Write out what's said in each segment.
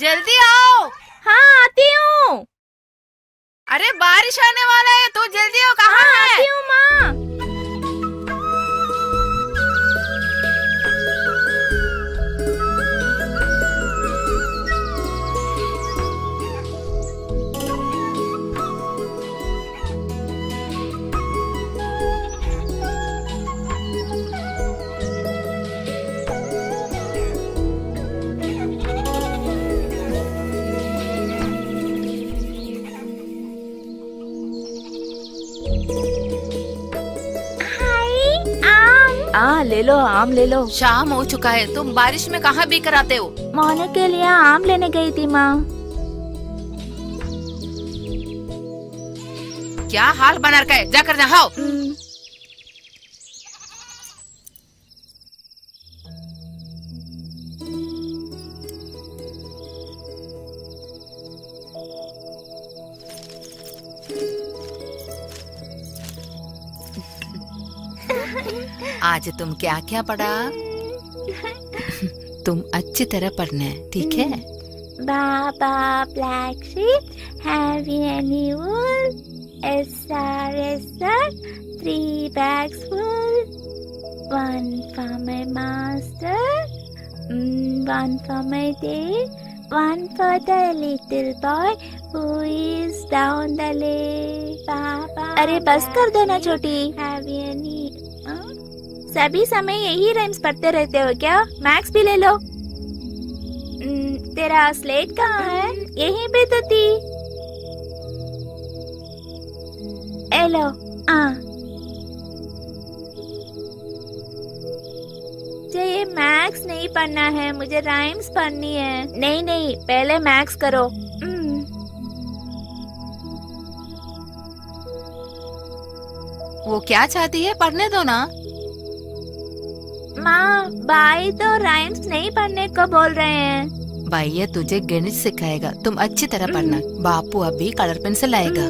जल्दी आओ। हाँ आती हूँ। अरे बारिश आने वाला है, तो जल्दी आओ। कहाँ हाँ है? आती हूँ माँ। ले लो आम ले लो। शाम हो चुका है, तुम बारिश में कहाँ बिकर आते हो? मोने के लिए आम लेने गई थी माँ। क्या हाल बना रखा है, जाकर नहाओ। आज तुम क्या क्या पढ़ा? तुम अच्छी तरह पढ़ना है, ठीक है? Baa baa black sheep, have you any wool? SR, 3 bags full. 1 for my master, 1 for my dad, 1 for the little boy who is down the lake. बाबा अरे बस कर दो ना छोटी। Have you any? सभी समय यही राइम्स पढ़ते रहते हो क्या? मैक्स भी ले लो। तेरा स्लेट कहाँ है? यहीं पे तो थी। एलो ये मैक्स नहीं पढ़ना है, मुझे राइम्स पढ़नी है। नहीं नहीं, पहले मैक्स करो। वो क्या चाहती है, पढ़ने दो ना। माँ भाई तो राइम्स नहीं पढ़ने को बोल रहे हैं। भाई ये तुझे गणित सिखाएगा, तुम अच्छी तरह पढ़ना। बापू अभी कलर पेंसिल लाएगा।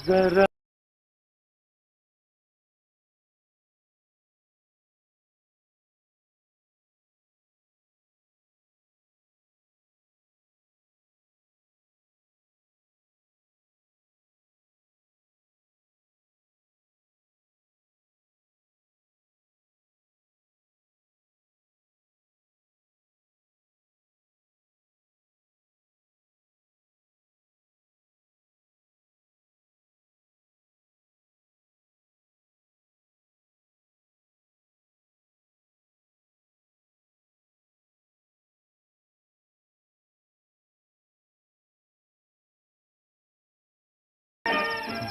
जरा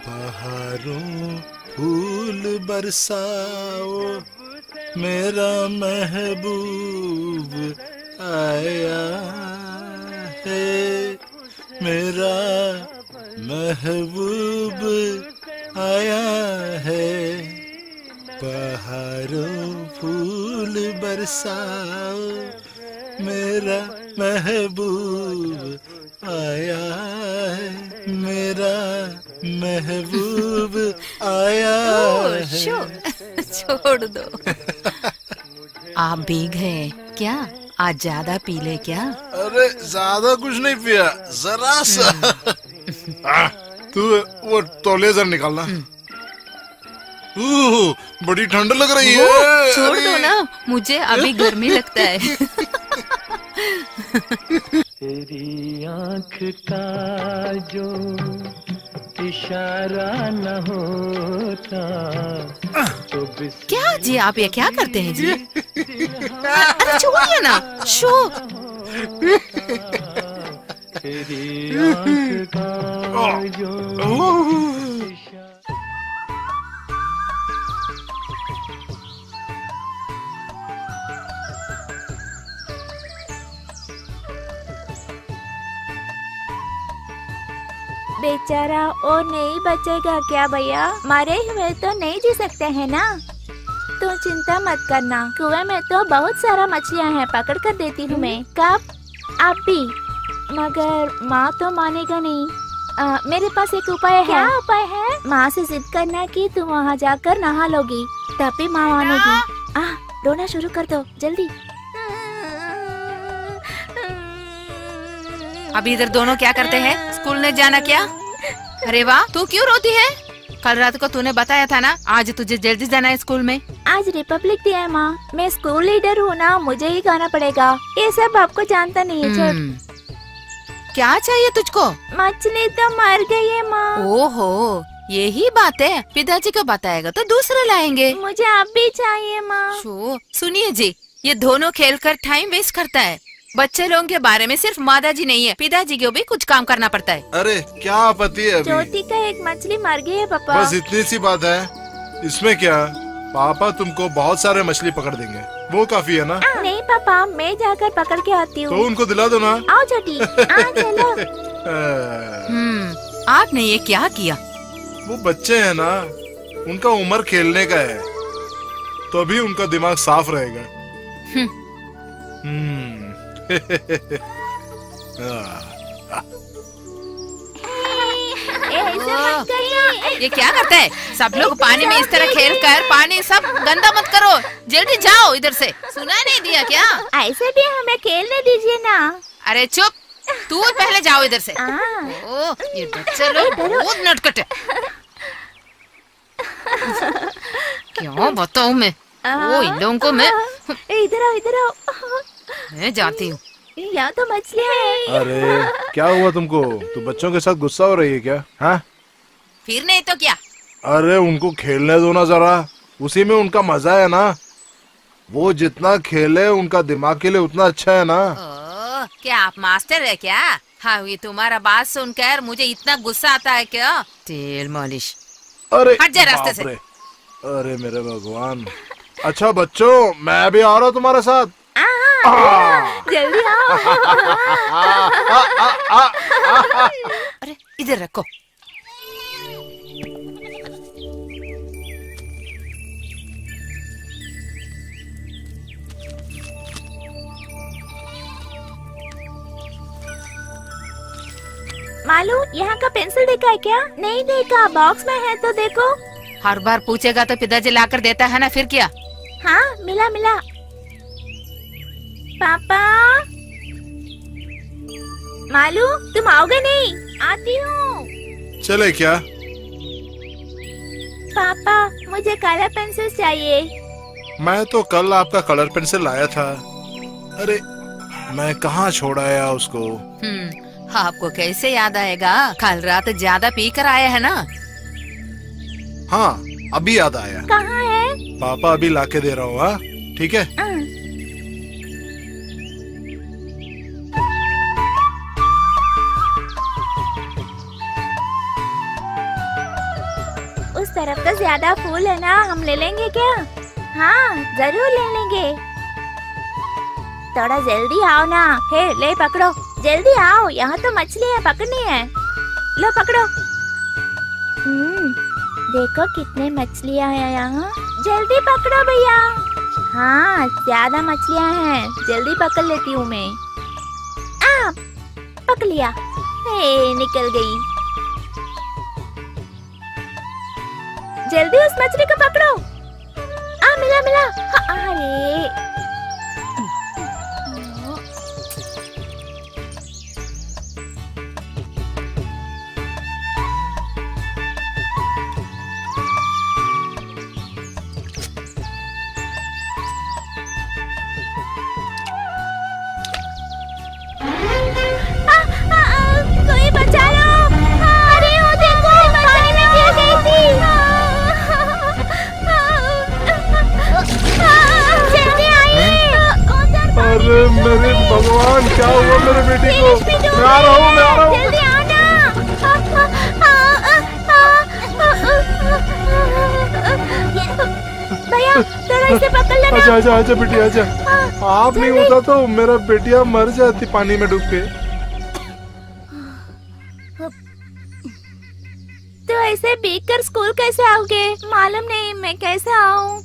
बहारों फूल बरसाओ, मेरा महबूब आया है, मेरा महबूब आया है। बहारों फूल बरसाओ, मेरा महबूब आया है, मेरा महबूब आया है। छोड़ दो। आप भीग गए क्या? आज ज्यादा पी ले क्या? अरे ज्यादा कुछ नहीं पिया, जरा सा। तू वो तौलिया जरा निकालना। बड़ी ठंड लग रही है। छोड़ दो ना, मुझे अभी गर्मी लगता है। तेरी आँख का जो इशारा न होता तो क्या जी, आप ये क्या करते हैं जी? अरे छोड़िए ना। शो तेरी आँख का जो बेचारा वो नहीं बचेगा क्या भैया? मरे हुए तो नहीं जी सकते हैं ना। तो चिंता मत करना, कुएं में तो बहुत सारा मछलियाँ हैं, पकड़ कर देती हूँ मैं। कब? अभी। मगर माँ तो मानेगा नहीं। मेरे पास एक उपाय है। क्या उपाय है? माँ से जिद करना कि तुम वहाँ जाकर नहा लोगी, तभी माँ मानेगी। रोना शुरू कर दो जल्दी। अभी इधर दोनों क्या करते हैं? स्कूल नहीं जाना क्या? अरे वाह, तू क्यों रोती है? कल रात को तूने बताया था ना आज तुझे जल्दी जाना है स्कूल में। आज रिपब्लिक डे है माँ, मैं स्कूल लीडर हूँ ना, मुझे ही गाना पड़ेगा। ये सब आपको जानता नहीं है। छोड़। क्या चाहिए तुझको? मछली तो मर गई है माँ। ओहो, यही बात है। पिताजी को बताएगा तो दूसरे लाएंगे। मुझे अब भी चाहिए माँ। सुनिए जी, ये दोनों खेलकर टाइम वेस्ट करता है। बच्चे लोगों के बारे में सिर्फ माताजी नहीं है, पिताजी को भी कुछ काम करना पड़ता है। अरे क्या आपत्ति है अभी? ज्योति का एक मछली मर गई है पापा। बस इतनी सी बात है, इसमें क्या? पापा तुमको बहुत सारे मछली पकड़ देंगे, वो काफी है ना? नहीं पापा, मैं जाकर पकड़ के आती तो हूँ। उनको दिला दो ना। आओ छोटी, चलो। आपने ये क्या किया? वो बच्चे हैं ना, उनका उम्र खेलने का है, तभी उनका दिमाग साफ रहेगा। ऐसे मत करिए। ये क्या करता है? सब लोग पानी में इस तरह खेल कर पानी सब गंदा मत करो, जल्दी जाओ इधर से। सुना नहीं दिया क्या? ऐसे भी हमें खेलने दीजिए ना। अरे चुप, तू पहले जाओ इधर से। ये बच्चे लोग बहुत नटखट है। क्यों बताऊं मैं? इन लोगों को मैं इधर आओ। मैं जाती हूँ। यहाँ तो मछली है। अरे क्या हुआ तुमको? तू बच्चों के साथ गुस्सा हो रही है क्या? हाँ? फिर नहीं तो क्या? अरे उनको खेलने दो ना जरा, उसी में उनका मजा है ना। वो जितना खेले उनका दिमाग के लिए उतना अच्छा है ना। क्या आप मास्टर है क्या? हाँ, ये तुम्हारा बात सुनकर मुझे इतना गुस्सा आता है क्या? तेल मालिश। अरे हट जा रास्ते से। अरे मेरे भगवान। अच्छा बच्चों, मैं भी आ रहा हूँ तुम्हारे साथ। जल्दी आओ। अरे इधर रखो। मालू, यहाँ का पेंसिल देखा है क्या? नहीं देखा, बॉक्स में है तो देखो। हर बार पूछेगा तो पिताजी लाकर देता है ना, फिर क्या? हाँ, मिला। पापा, मालू तुम आओगे नहीं? आती हूँ। चले क्या? पापा, मुझे कलर पेंसिल चाहिए। मैं तो कल आपका कलर पेंसिल लाया था। अरे मैं कहाँ छोड़ आया उसको। आपको कैसे याद आएगा? कल रात ज्यादा पी कर आया है ना। हाँ, अभी याद आया। कहाँ है? पापा अभी लाके दे रहा हूँ। हाँ ठीक है। उस तरफ तो ज्यादा फूल है ना, हम ले लेंगे क्या? हाँ जरूर ले लेंगे। थोड़ा जल्दी आओ ना। हे ले पकड़ो, जल्दी आओ, यहाँ तो मछली है, पकड़नी है। लो पकड़ो। देखो कितने मछलियाँ हैं यहाँ। जल्दी पकड़ो भैया। हाँ ज्यादा मछलियाँ हैं, जल्दी पकड़ लेती हूँ मैं। पकड़ लिया। हे निकल गई। जल्दी उस मछली को पकड़ो। मिला। अरे कोई बचा लो। अरे वो देखो, पानी में गिर गई थी। जल्दी आइए। अरे मेरे भगवान, क्या हुआ मेरे बेटी को? मैं आ रहा हूँ। जल्दी आओ ना। भैया थोड़ा इसे पकड़ लेना। आजा बेटी आजा। आप नहीं होता तो मेरा बेटिया मर जाती पानी में डूब के। तो ऐसे भीग कर स्कूल कैसे आओगे? मालूम नहीं मैं कैसे आऊँ।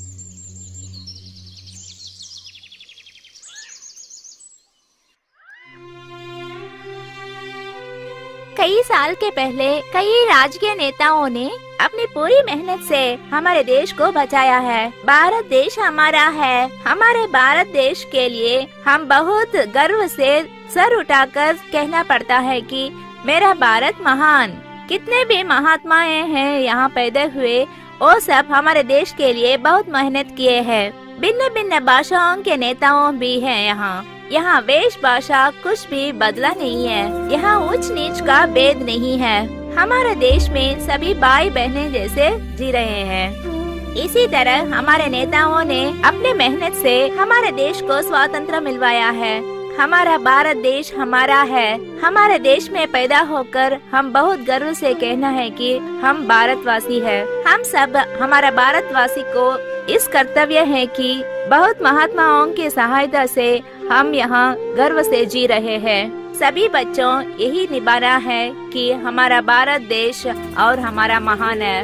कई साल के पहले कई राजकीय नेताओं ने अपनी पूरी मेहनत से हमारे देश को बचाया है। भारत देश हमारा है। हमारे भारत देश के लिए हम बहुत गर्व से सर उठाकर कहना पड़ता है कि मेरा भारत महान। कितने भी महात्माएं हैं यहाँ पैदा हुए, वो सब हमारे देश के लिए बहुत मेहनत किए हैं। भिन्न भिन्न भाषाओं के नेताओं भी हैं यहाँ। यहाँ वेश भाषा कुछ भी बदला नहीं है। यहाँ ऊंच नीच का भेद नहीं है। हमारे देश में सभी भाई बहनें जैसे जी रहे हैं। इसी तरह हमारे नेताओं ने अपने मेहनत से हमारे देश को स्वातंत्र मिलवाया है। हमारा भारत देश हमारा है। हमारे देश में पैदा होकर हम बहुत गर्व से कहना है कि हम भारतवासी हैं। हम सब हमारा भारतवासी को इस कर्तव्य है कि बहुत महात्माओं की सहायता से हम यहाँ गर्व से जी रहे हैं। सभी बच्चों यही निभाना है कि हमारा भारत देश और हमारा महान है।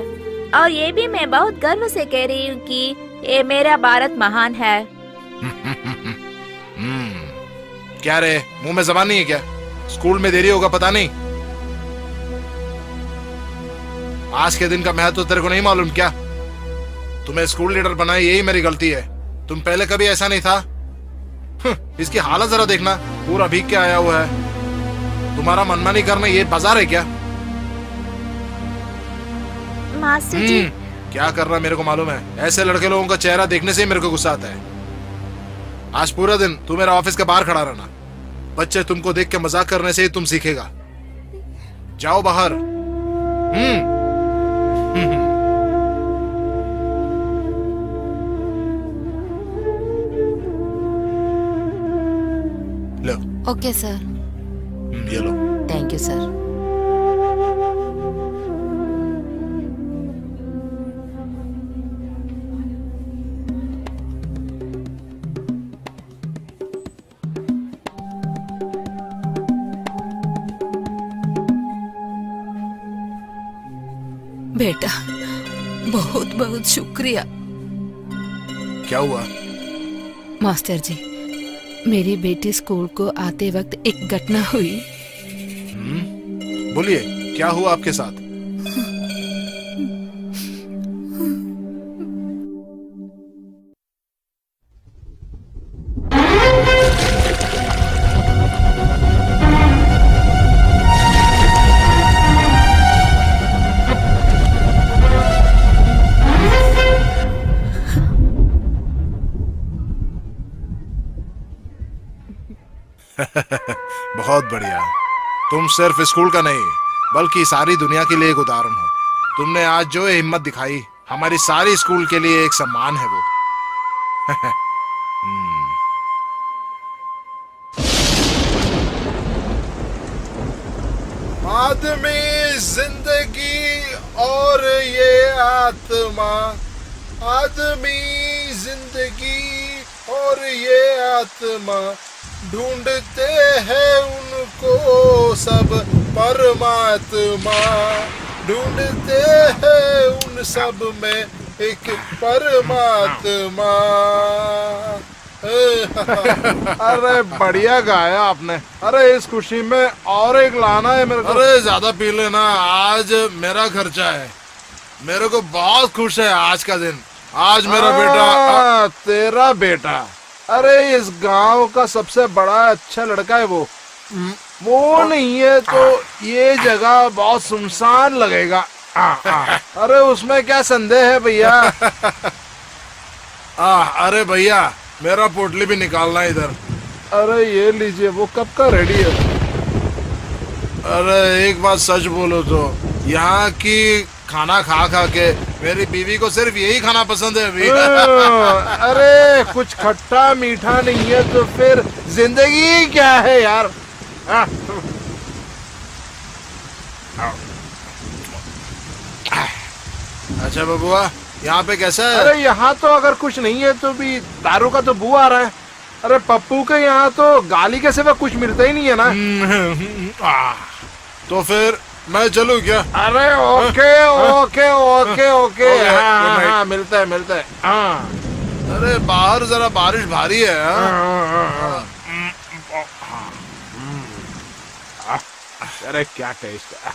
और ये भी मैं बहुत गर्व से कह रही हूँ कि ये मेरा भारत महान है। क्या रे, मुंह में जबान नहीं है क्या? स्कूल में देरी होगा पता नहीं। आज के दिन का महत्व तेरे को नहीं मालूम क्या? तुम्हें स्कूल लीडर बनाई यही मेरी गलती है। तुम पहले कभी ऐसा नहीं था। इसकी हालत जरा देखना, पूरा भीग के आया हुआ है। तुम्हारा मनमानी करना ये बाजार है क्या? मास्टर जी, क्या कर रहा मेरे को मालूम है। ऐसे लड़के लोगों का चेहरा देखने से ही मेरे को गुस्सा आता है। आज पूरा दिन तू मेरा ऑफिस के बाहर खड़ा रहना। बच्चे तुमको देख के मजाक करने से ही तुम सीखेगा। जाओ बाहर। लो। Okay sir. ये लो। Thank you sir. बेटा, बहुत बहुत शुक्रिया। क्या हुआ? मास्टर जी, मेरी बेटी स्कूल को आते वक्त एक घटना हुई। बोलिए, क्या हुआ आपके साथ? बहुत बढ़िया। तुम सिर्फ स्कूल का नहीं बल्कि सारी दुनिया के लिए एक उदाहरण हो। तुमने आज जो हिम्मत दिखाई, हमारी सारी स्कूल के लिए एक सम्मान है वो। आदमी जिंदगी और ये आत्मा, आदमी जिंदगी और ये आत्मा, ढूंढते हैं उनको सब परमात्मा, ढूंढते हैं उन सब में एक परमात्मा। अरे बढ़िया गाया आपने। अरे इस खुशी में और एक लाना है मेरे को। अरे ज्यादा पी लेना, आज मेरा खर्चा है। मेरे को बहुत खुश है आज का दिन। आज मेरा बेटा। तेरा बेटा? अरे इस गांव का सबसे बड़ा अच्छा लड़का है वो नहीं है तो ये जगह बहुत सुनसान लगेगा। अरे उसमें क्या संदेह है भैया? अरे भैया, मेरा पोटली भी निकालना इधर। अरे ये लीजिए, वो कब का रेडी है। अरे एक बात सच बोलो तो यहाँ की खाना खा खा के मेरी बीवी को सिर्फ यही खाना पसंद है अभी। अरे कुछ खट्टा मीठा नहीं है तो फिर जिंदगी क्या है यार। अच्छा बबुआ, यहाँ पे कैसा है? अरे यहाँ तो अगर कुछ नहीं है तो भी दारू का तो बू आ रहा है। अरे पप्पू के यहाँ तो गाली के सिवा कुछ मिलता ही नहीं है ना। तो फिर मैं चलूँ क्या? अरे ओके ओके ओके ओके। हाँ, मिलता है। हाँ। अरे बाहर जरा बारिश भारी है। अरे क्या टेस्ट है।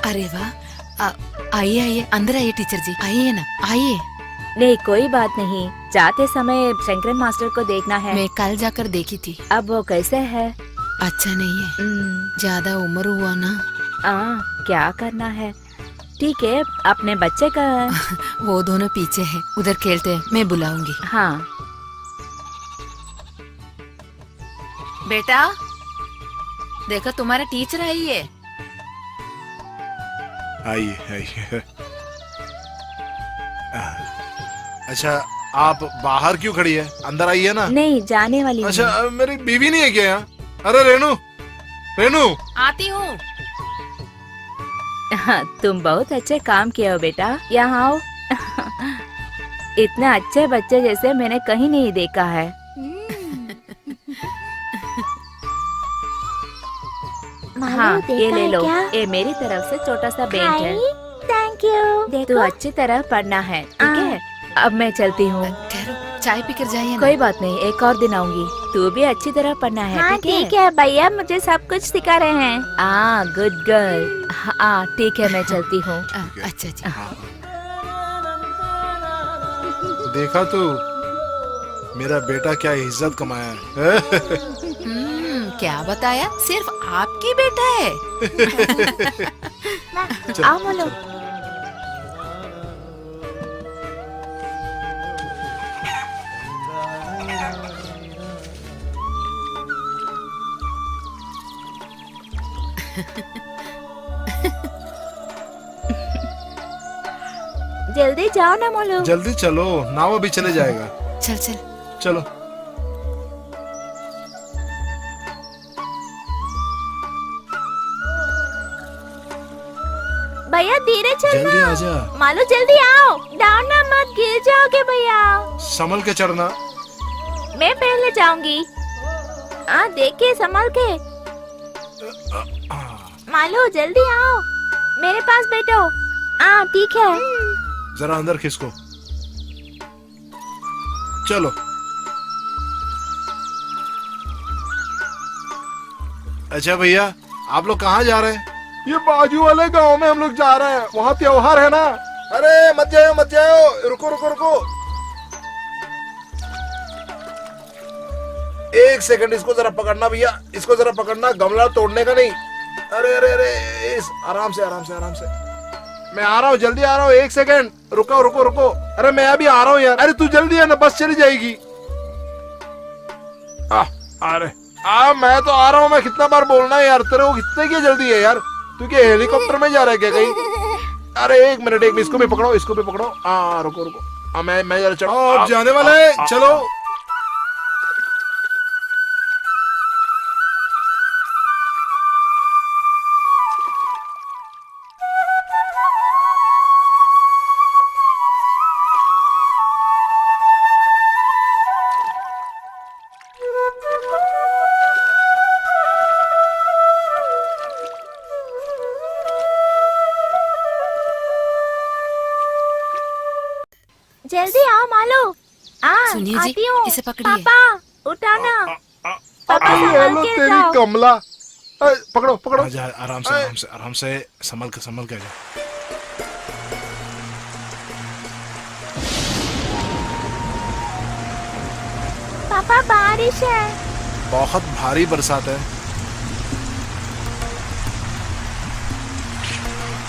अरे वाह, आइए आइए, अंदर आइए टीचर जी, आइए ना, आइए। नहीं कोई बात नहीं, जाते समय शंकरन मास्टर को देखना है। मैं कल जाकर देखी थी, अब वो कैसे है? अच्छा नहीं है, ज्यादा उम्र हुआ ना। क्या करना है? ठीक है, अपने बच्चे का। वो दोनों पीछे हैं, उधर खेलते हैं, मैं बुलाऊंगी। हाँ बेटा देखो, तुम्हारा टीचर आई है। आइए आइए। अच्छा, आप बाहर क्यों खड़ी है? अंदर आइए ना। नहीं, जाने वाली हूँ। अच्छा, मेरी बीवी नहीं है क्या यहाँ? अरे रेनू, रेनू। आती हूँ। तुम बहुत अच्छे काम किए हो बेटा, यहाँ आओ। इतने अच्छे बच्चे जैसे मैंने कहीं नहीं देखा है। हाँ, ये ले लो, ये मेरी तरफ से छोटा सा बेंच है। Thank you. तू अच्छी तरह पढ़ना है, ठीक है? अब मैं चलती हूँ। ठहरो, चाय पीकर जाइए ना। कोई बात नहीं, एक और दिन आऊंगी। तू भी अच्छी तरह पढ़ना है, हाँ ठीक है, भैया मुझे सब कुछ सिखा रहे हैं। Good girl. हाँ ठीक है, मैं चलती हूँ। अच्छा जी। देखा तू, मेरा बेटा क्या इज्जत कमाया है। क्या बताया? सिर्फ आपकी बेटा है। आओ बोलो। जल्दी जाओ ना मोलू। जल्दी चलो, नाव अभी चले जाएगा। चल चल। चलो। भैया धीरे जल्दी चलना। आजा। मालू जल्दी आओ, डाउन ना मत, गिर जाओगे भैया। संभल के चढ़ना। मैं पहले जाऊंगी। देखिए संभल के। मालू जल्दी आओ, मेरे पास बैठो। ठीक है। जरा अंदर खिसको। चलो। अच्छा भैया, आप लोग कहाँ जा रहे हैं? ये बाजू वाले गांव में हम लोग जा रहे हैं, वहाँ त्योहार है ना। अरे मत जाओ मत जाओ, रुको रुको रुको। एक सेकंड, इसको जरा पकड़ना भैया, इसको जरा पकड़ना, गमला तोड़ने का नहीं। अरे अरे अरे, आराम से आराम से आराम से। मैं आ रहा हूँ, जल्दी आ रहा हूँ, एक सेकंड, रुको रुको रुको। अरे मैं अभी आ रहा हूँ यार। अरे तू जल्दी है ना, बस चली जाएगी। अरे मैं तो आ रहा हूँ। मैं कितना बार बोलना है यार तेरे को, कितने की जल्दी है यार? तू क्या हेलीकॉप्टर में जा रहा है क्या कहीं? अरे एक मिनट, इसको भी पकड़ो, इसको भी पकड़ो। रुको रुको, मैं जरा चढ़ो। अब जाने वाले हैं, चलो। जल्दी आओ मालू। सुनिए जी, आती हूँ। इसे पकड़िए। पापा उठाना। पापा ये संभाल लो के तेरी जाओ। कमला। पकड़ो पकड़ो। आराम से आराम से आराम से, संभल के जा। पापा बारिश है। बहुत भारी बरसात है।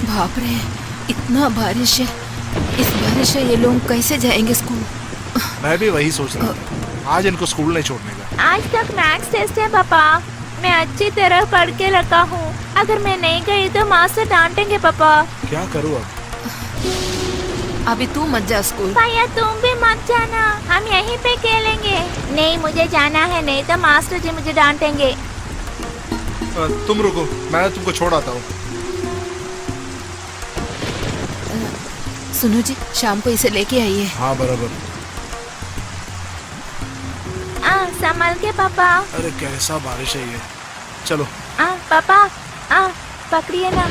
बाप रे, इतना बारिश है। इस बारिश से ये लोग कैसे जाएंगे स्कूल? मैं भी वही सोच रहा हूँ, आज इनको स्कूल नहीं छोड़ने का। आज तक मैथ्स टेस्ट है पापा, मैं अच्छी तरह पढ़ के रखा हूँ। अगर मैं नहीं गई तो मास्टर डांटेंगे पापा। क्या करूँ अब? अभी तू मत जा स्कूल। भैया तुम भी मत जाना, हम यहीं पे खेलेंगे। नहीं मुझे जाना है, नहीं तो मास्टर जी मुझे डांटेंगे। तुम रुको, मैं तुमको छोड़ आता हूँ। सुनो जी, शाम को इसे लेके आइए। हाँ बराबर। संभल के पापा। अरे कैसा बारिश है ये। चलो। पापा पकड़िए ना।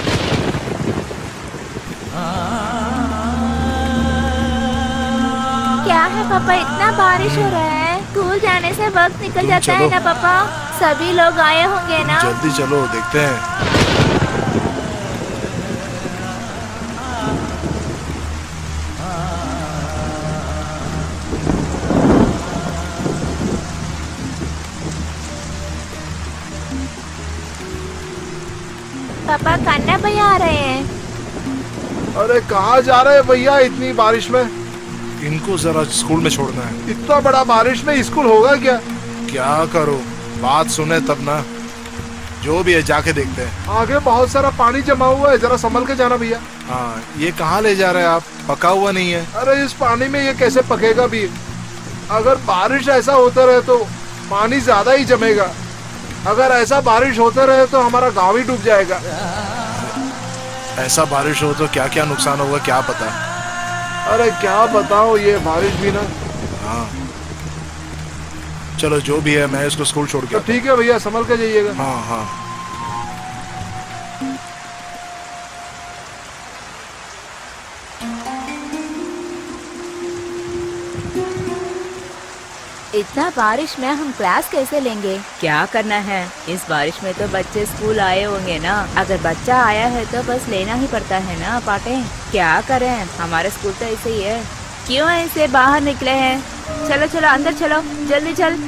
क्या है पापा, इतना बारिश हो रहा है, स्कूल जाने से वक्त निकल तुम जाता है चलो। ना पापा। सभी लोग आए होंगे ना। जल्दी चलो, देखते हैं। पापा कन्ना भैया आ रहे हैं। अरे कहाँ जा रहे हैं भैया इतनी बारिश में? इनको जरा स्कूल में छोड़ना है। इतना बड़ा बारिश में स्कूल होगा क्या? क्या करो, बात सुने तब ना। जो भी है जाके देखते हैं। आगे बहुत सारा पानी जमा हुआ है, जरा संभल के जाना भैया। हाँ, ये कहाँ ले जा रहे हैं आप? पका हुआ नहीं है। अरे इस पानी में ये कैसे पकेगा भी? अगर बारिश ऐसा होता रहे तो पानी ज्यादा ही जमेगा। अगर ऐसा बारिश होता रहे तो हमारा गांव ही डूब जाएगा। ऐसा बारिश हो तो क्या क्या नुकसान होगा क्या पता। अरे क्या बताओ, ये बारिश भी ना। हाँ, चलो जो भी है, मैं इसको स्कूल छोड़ के तो आता हूँ। ठीक है भैया, संभल के जाइएगा। हाँ हाँ। इतना बारिश में हम क्लास कैसे लेंगे? क्या करना है, इस बारिश में तो बच्चे स्कूल आए होंगे ना। अगर बच्चा आया है तो बस लेना ही पड़ता है ना पाटे। क्या करें, हमारे स्कूल तो ऐसे ही है। क्यों ऐसे बाहर निकले हैं? चलो चलो अंदर चलो, जल्दी चल।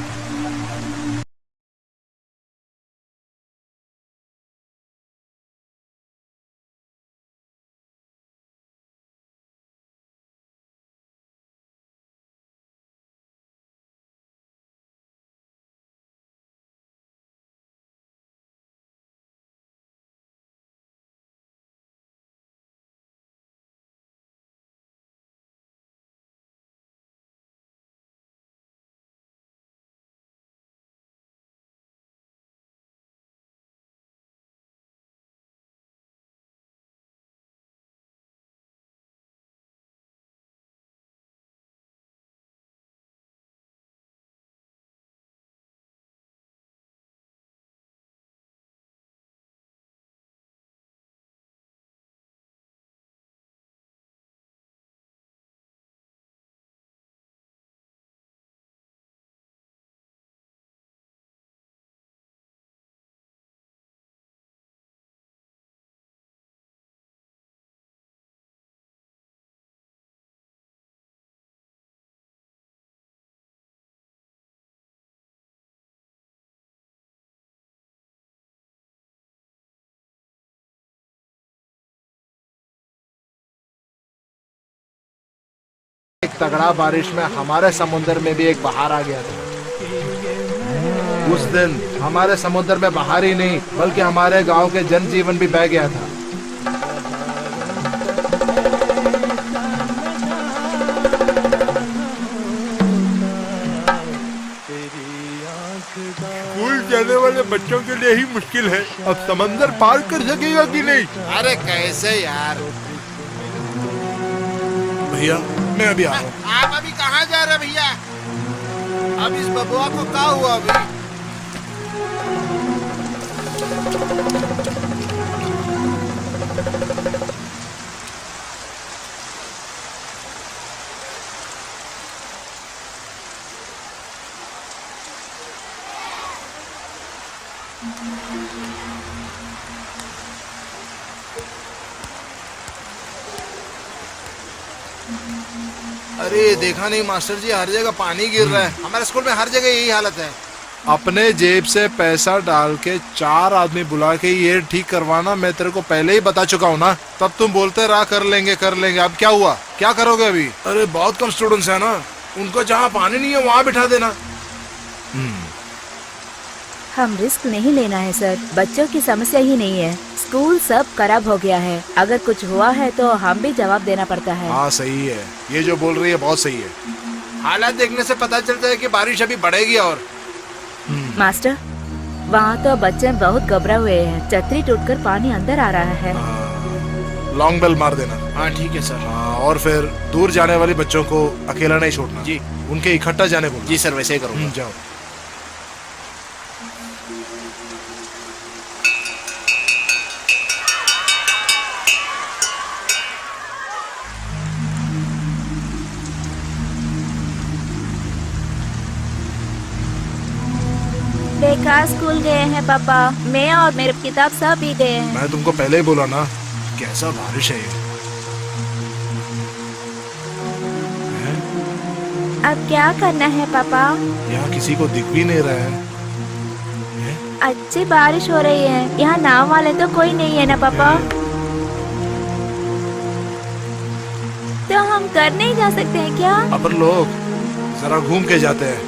एक तगड़ा बारिश में हमारे समुद्र में भी एक बहार आ गया था। उस दिन हमारे समुद्र में बहार ही नहीं बल्कि हमारे गांव के जनजीवन भी बह गया था। स्कूल जाने वाले बच्चों के लिए ही मुश्किल है, अब समंदर पार कर सकेगा कि नहीं? अरे कैसे यार? भैया मैं अभी आ रहा हूँ। आप अभी कहाँ जा रहे भैया? अब इस बबुआ को क्या हुआ अभी? अरे देखा नहीं मास्टर जी, हर जगह पानी गिर रहा है। हमारे स्कूल में हर जगह यही हालत है। अपने जेब से पैसा डाल के 4 आदमी बुला के ये ठीक करवाना मैं तेरे को पहले ही बता चुका हूँ ना। तब तुम बोलते रहा कर लेंगे कर लेंगे। अब क्या हुआ, क्या करोगे अभी? अरे बहुत कम स्टूडेंट्स है ना, उनको जहाँ पानी नहीं है वहाँ बिठा देना। हम रिस्क नहीं लेना है सर, बच्चों की समस्या ही नहीं है। स्कूल सब खराब हो गया है, अगर कुछ हुआ है तो हम भी जवाब देना पड़ता है। हाँ सही है, ये जो बोल रही है बहुत सही है। हालात देखने से पता चलता है कि बारिश अभी बढ़ेगी। और मास्टर, वहाँ तो बच्चे बहुत घबरा हुए हैं। छतरी टूटकर पानी अंदर आ रहा है। लॉन्ग बेल मार देना। हाँ ठीक है सर। हाँ, और फिर दूर जाने वाले बच्चों को अकेला नहीं छोड़ना जी। उनके इकट्ठा जाने बोलो। जी सर, वैसे ही करूँगा। जाओ। स्कूल गए हैं पापा। मैं और मेरे किताब सब भी गए हैं। मैं तुमको पहले ही बोला ना, कैसा बारिश है ये। अब क्या करना है पापा? यहाँ किसी को दिख भी नहीं रहा है। अच्छी बारिश हो रही है। यहाँ नाव वाले तो कोई नहीं है ना पापा? तो हम घर नहीं जा सकते हैं क्या? अपन लोग जरा घूम के जाते हैं।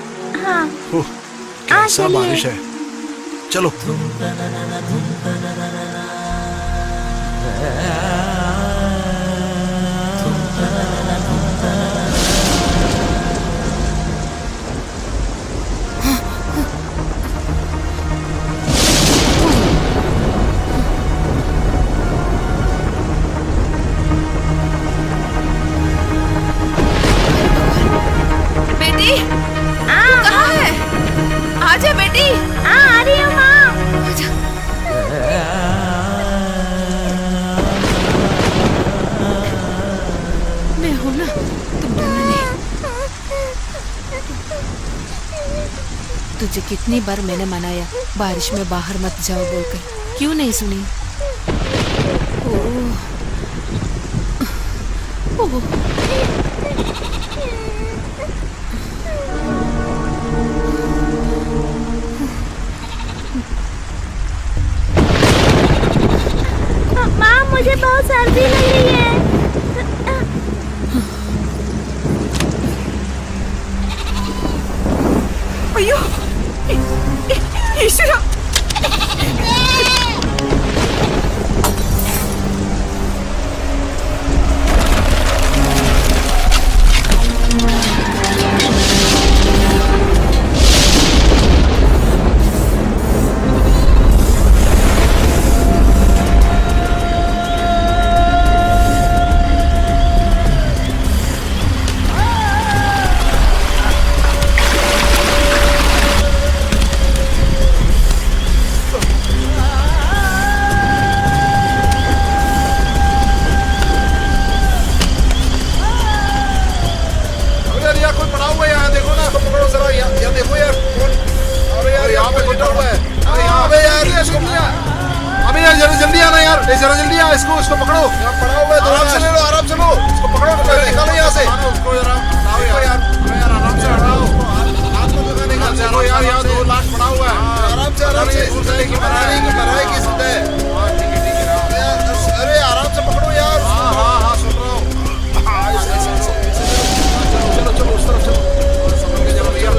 हाँ। कैसा चलिए। बारिश है, चलो। बेटी तू कहाँ है? आजा बेटी। आ रही हूँ माँ। मैं हूँ ना, तुम डरना नहीं। तुझे कितनी बार मैंने मनाया बारिश में बाहर मत जाओ बोलकर, क्यों नहीं सुनी? ओह, ओह। माँ मुझे बहुत सर्दी लग रही है। अयो, ईश्वरा। जल्दी आना यार, जरा जल्दी आ, इसको पकड़ो। पड़ा हुआ है, आराम से ले लो, आराम से लो, इसको पकड़ो, निकालो यहाँ से। उसको जरा लाओ यार, आराम से हटाओ, हाथ में तो निकाल दो यार, यहाँ 2 लाख पड़ा हुआ है। आराम से की सुनते हैं। अरे आराम से पकड़ो यार। हाँ सुन रहा हूँ। चलो उस तरफ चलो, संभल के जाओ भैया।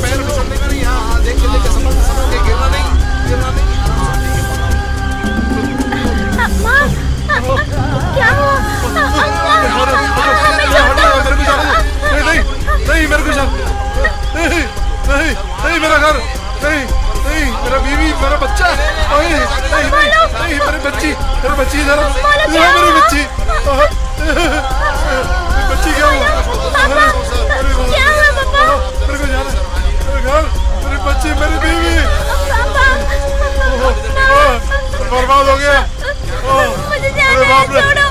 पैर फिसलने का नहीं, हाँ देख के संभल के, गिरना नहीं। माँ क्या हुआ? नहीं मेरे को नहीं मेरा घर, नहीं मेरा बीवी, मेरा बच्चा, नहीं मेरी बच्ची जरा, मेरी बच्ची क्या हुआ? क्या हुआ पापा? मेरे को जाना, मेरे घर, मेरी बच्ची, मेरी बीवी बर्बाद हो गया। मुझे जाना है, छोड़ो।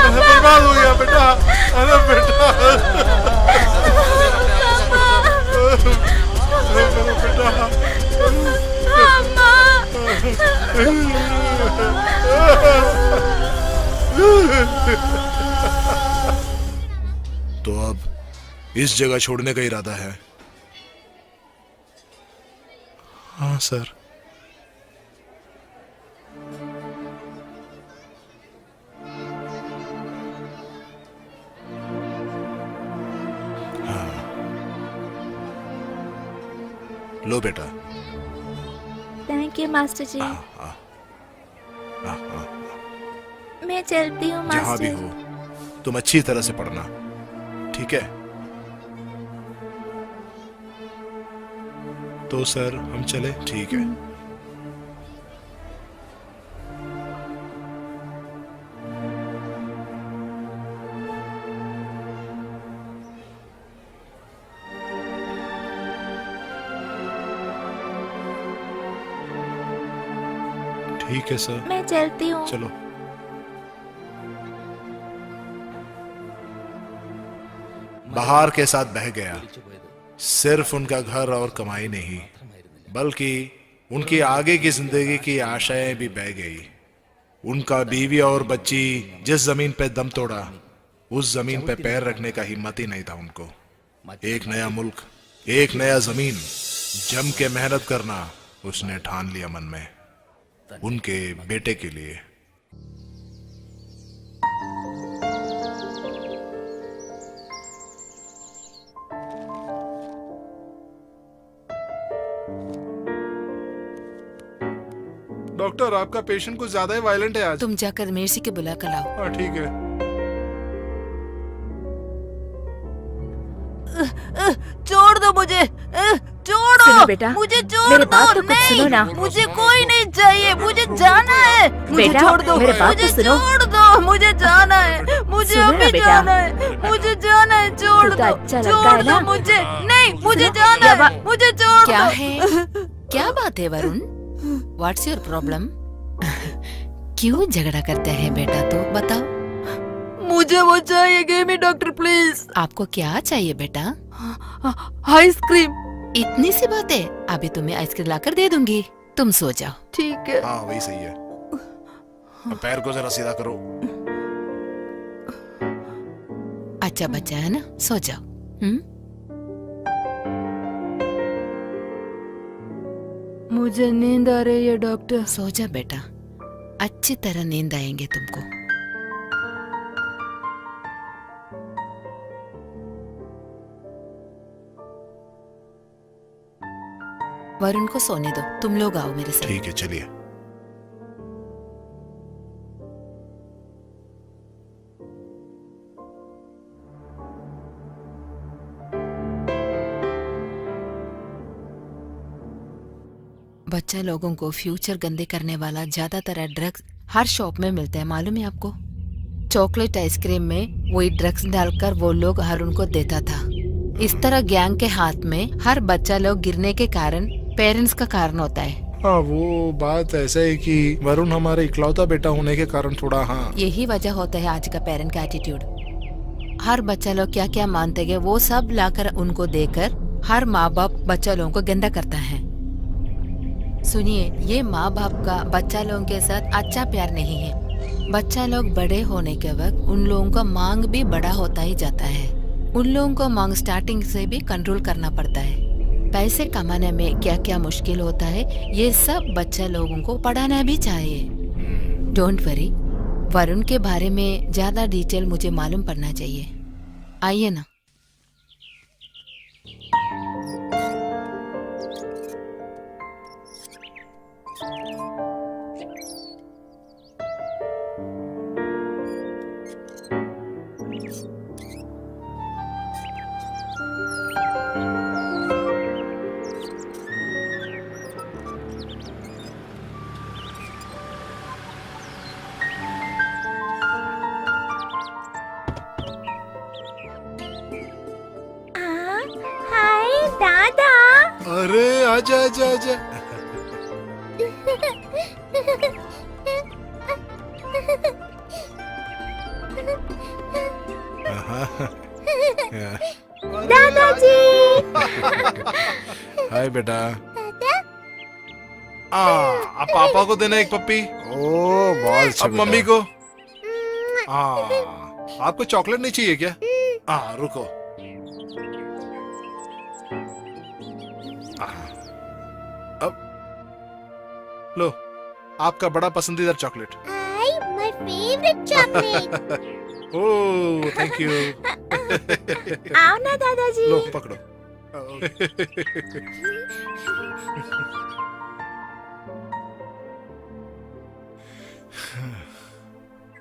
बर्बाद हो गया बेटा, अरे बेटा, तो अब इस जगह छोड़ने का इरादा है? हाँ सर। लो बेटा। थैंक यू मास्टर जी। मैं चलती हूँ जहाँ भी मास्टर। हो तुम अच्छी तरह से पढ़ना, ठीक है? तो सर हम चले, ठीक है? ठीक है सर, मैं चलती हूँ। चलो। बहार के साथ बह गया, सिर्फ उनका घर और कमाई नहीं, बल्कि उनकी आगे की जिंदगी की आशाएं भी बह गई। उनका बीवी और बच्ची जिस जमीन पे दम तोड़ा, उस जमीन पे पैर रखने का हिम्मत ही नहीं था उनको। एक नया मुल्क, एक नया जमीन, जम के मेहनत करना उसने ठान लिया मन में, उनके बेटे के लिए। डॉक्टर, आपका पेशेंट कुछ ज्यादा ही वायलेंट है आज। तुम जाकर मेर्सी के बुला कर लाओ। हाँ ठीक है। छोड़ दो मुझे, छोड़ो। सुनो बेटा, मुझे छोड़ मेरे बात तो कुछ सुनो ना। मुझे कोई नहीं चाहिए, मुझे जाना है। मुझे छोड़ दो, मेरे बात तो सुनो। छोड़ दो, मुझे जाना है, मुझे अभी जाना है, मुझे जाना है। छोड़ दो, छोड़ दो मुझे। नहीं, मुझे जाना है, मुझे छोड़। क्या है, क्या बात है वरुण? What's your problem? क्यों झगड़ा करते हैं बेटा, तो बताओ। मुझे वो चाहिए, गिव मी डॉक्टर प्लीज। आपको क्या चाहिए बेटा? आइसक्रीम। इतनी सी बात है, अभी तुम्हें आइसक्रीम लाकर दे दूंगी, तुम सो जाओ। ठीक है। हाँ वही सही है। अब पैर को जरा सीधा करो। अच्छा बच्चा है ना, सो जाओ। मुझे नींद आ रही है डॉक्टर। सो जा बेटा, अच्छी तरह नींद आएंगे तुमको। वरुण को सोने दो, तुम लोग आओ मेरे साथ। ठीक है, चलिए। बच्चा लोगों को फ्यूचर गंदे करने वाला ज्यादातर ड्रग्स हर शॉप में मिलते हैं, मालूम है आपको? चॉकलेट आइसक्रीम में वही ड्रग्स डालकर वो लोग हर उनको देता था। इस तरह गैंग के हाथ में हर बच्चा लोग गिरने के कारण पेरेंट्स का कारण होता है। हाँ वो बात ऐसा है कि वरुण हमारे इकलौता बेटा होने के कारण थोड़ा, हाँ यही वजह होता है आज का पेरेंट का एटीट्यूड। हर बच्चा लोग क्या क्या मानते हैं वो सब लाकर उनको देकर हर माँ बाप बच्चा लोगों को गंदा करता है। सुनिए, ये माँ बाप का बच्चा लोगों के साथ अच्छा प्यार नहीं है। बच्चा लोग बड़े होने के वक्त उन लोगों का मांग भी बड़ा होता ही जाता है। उन लोगों को मांग स्टार्टिंग से भी कंट्रोल करना पड़ता है। पैसे कमाने में क्या क्या मुश्किल होता है, ये सब बच्चा लोगों को पढ़ाना भी चाहिए। डोंट वरी, वरुण के बारे में ज्यादा डिटेल मुझे मालूम पड़ना चाहिए। आइए ना। हाय दादा। अरे आजा आजा आजा। दादाजी। हाय बेटा। अब पापा को देना एक पप्पी। ओ बहुत अच्छा। अब मम्मी को। आपको चॉकलेट नहीं चाहिए क्या? रुको। अब लो, आपका बड़ा पसंदीदा chocolate. My favourite chocolate. Oh thank you. आओ ना दादाजी। लो पकड़ो।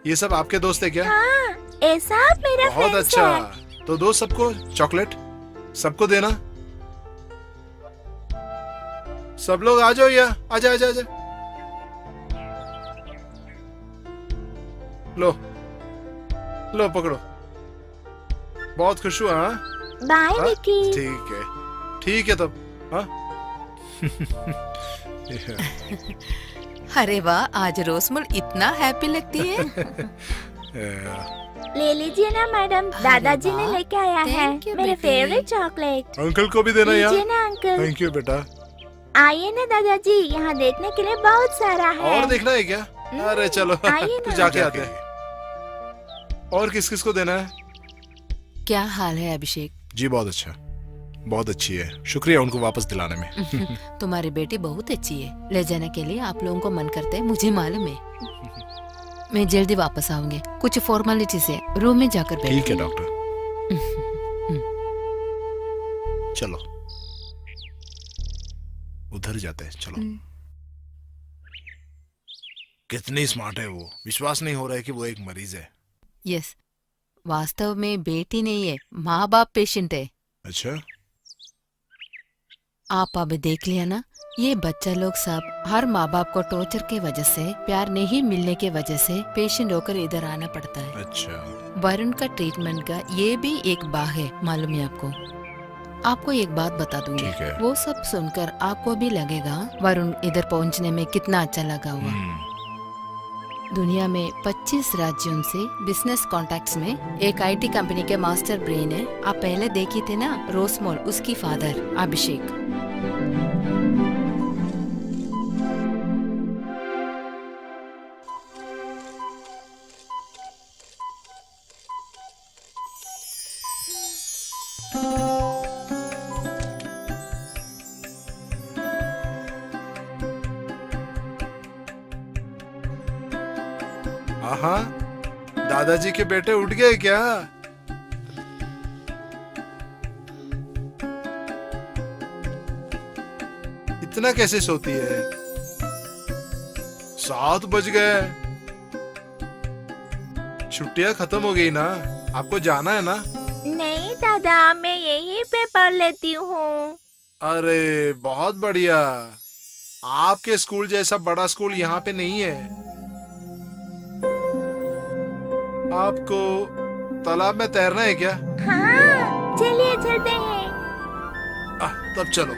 ये सब आपके दोस्त है क्या? हाँ, ऐसा मेरा बहुत फ्रेंड्स अच्छा। है। तो दो सबको चॉकलेट, सबको देना। सब लोग आ जाओ, या आजा आजा आजा। लो लो पकड़ो। बहुत खुश हुआ। हाँ बाय निकी। ठीक है तब। हाँ अरे वाह, आज रोसमुल इतना हैप्पी लगती है। ले लीजिए ना मैडम, दादाजी ने वाह, लेके आया है thank you, मेरे बेटी। Favourite chocolate. अंकल को भी देना यार। लीजिए ना अंकल। थैंक यू बेटा। आइए ना दादाजी, यहाँ देखने के लिए बहुत सारा है। और देखना है क्या? अरे चलो आइए तू ना। जाके आते हैं। और किस किस को देना है? क्या हाल है अभिषेक? जी बहुत अच्छा, बहुत अच्छी है, शुक्रिया उनको वापस दिलाने में। तुम्हारी बेटी बहुत अच्छी है, ले जाने के लिए आप लोगों को मन करते हैं, मुझे मालूम है। मैं जल्दी वापस आऊंगी, कुछ फॉर्मेलिटी से रूम में जाकर बैठ। ठीक है डॉक्टर, चलो उधर जाते हैं, चलो। कितनी स्मार्ट है वो, विश्वास नहीं हो रहा है कि वो एक मरीज है। यस, वास्तव में बेटी नहीं है, माँ बाप पेशेंट है। अच्छा, आप अभी देख लिया ना, ये बच्चा लोग सब हर माँ बाप को टॉर्चर के वजह से, प्यार नहीं मिलने के वजह से पेशेंट होकर इधर आना पड़ता है। अच्छा। वरुण का ट्रीटमेंट का ये भी एक बाह है, मालूम है आपको। आपको एक बात बता दूंगी, ठीक है। वो सब सुनकर आपको भी लगेगा वरुण इधर पहुंचने में कितना अच्छा लगा हुआ। दुनिया में 25 राज्यों से बिजनेस कॉन्टैक्ट्स में एक आईटी कंपनी के मास्टर ब्रेन है। आप पहले देखी थे ना रोसमोल, उसकी फादर अभिषेक। हाँ, दादाजी के बेटे उठ गए क्या? इतना कैसे सोती है? 7 बज गए, छुट्टियां खत्म हो गई ना, आपको जाना है ना? नहीं दादा, मैं यहीं पे पढ़ लेती हूँ। अरे बहुत बढ़िया, आपके स्कूल जैसा बड़ा स्कूल यहाँ पे नहीं है। आपको तालाब में तैरना है क्या? हाँ, चलिए चलते हैं। तब चलो।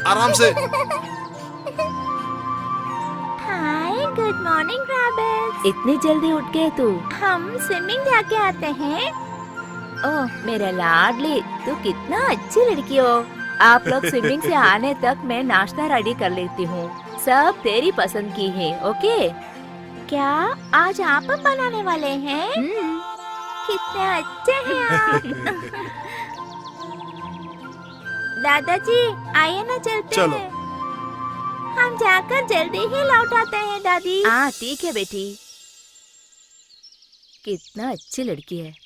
आराम से। हाय, गुड मॉर्निंग रैबिट्स। इतनी जल्दी उठ गए तू? हम स्विमिंग जाके आते हैं। ओह मेरा लाडली, तू कितना अच्छी लड़की हो। आप लोग स्विमिंग से आने तक मैं नाश्ता रेडी कर लेती हूँ, सब तेरी पसंद की है। ओके? क्या आज आप बनाने वाले हैं? कितने अच्छे हैं आप। दादाजी आइए ना, चलते चलो। हैं। हम जाकर जल्दी ही लौट आते हैं दादी। हाँ ठीक है बेटी, कितना अच्छी लड़की है।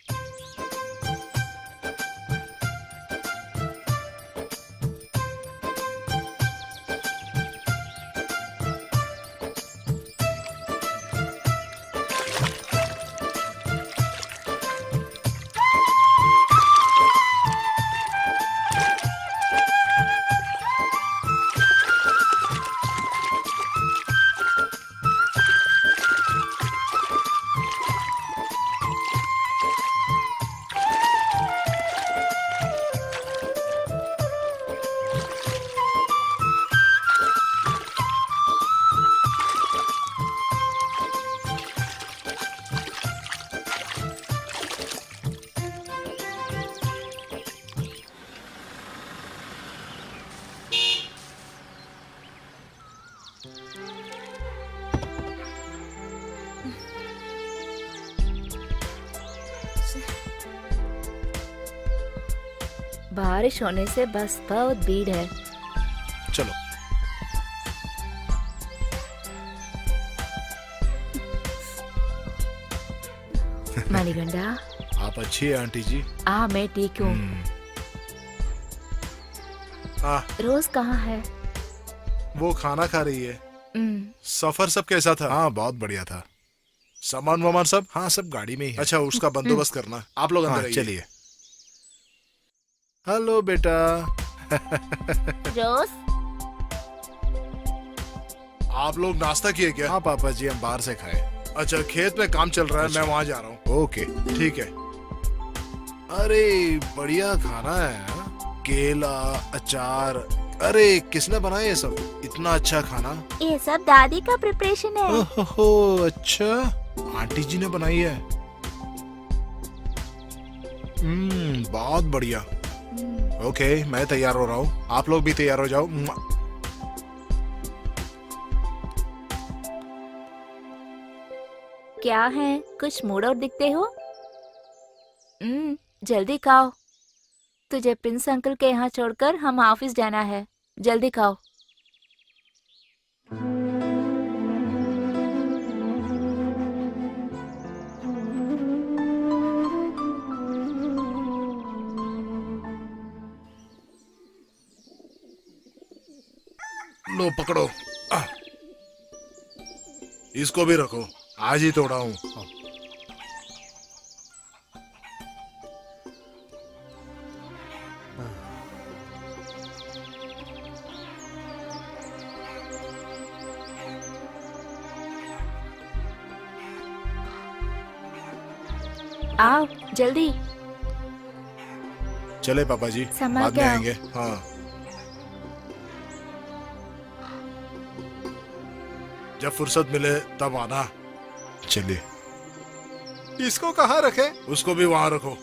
बारिश होने से बस बहुत भीड़ है। चलो। मणिगंडा, आप अच्छी है आंटी जी। मैं ठीक हूँ। रोज कहाँ है? वो खाना खा रही है। सफर सब कैसा था? हाँ बहुत बढ़िया था। सामान वामान सब? हाँ सब गाड़ी में ही है। अच्छा उसका बंदोबस्त करना, आप लोग अंदर चलिए। हेलो बेटा। रोज, आप लोग नाश्ता किए क्या? हाँ पापा जी हम बाहर से खाए। अच्छा खेत में काम चल रहा है, मैं वहाँ जा रहा हूँ। ओके ठीक है। अरे बढ़िया खाना है। केला, अचार। अरे किसने बनाया ये सब? इतना अच्छा खाना। ये सब दादी का प्रिपरेशन है। ओहो, अच्छा, आंटी जी ने बनाई है। बहुत बढ़िया। ओके, मैं तैयार हो रहा हूँ, आप लोग भी तैयार हो जाओ। क्या है, कुछ मूड आउट दिखते हो? जल्दी खाओ। तुझे प्रिंस अंकल के यहाँ छोड़कर हम ऑफिस जाना है। जल्दी खाओ। लो पकड़ो, इसको भी रखो, आज ही तोड़ा हूँ। आओ जल्दी। चले पापा जी, संभाल बाद के में आओ। आएंगे। हाँ, जब फुर्सत मिले तब आना। चलिए। इसको कहाँ रखे? उसको भी वहां रखो।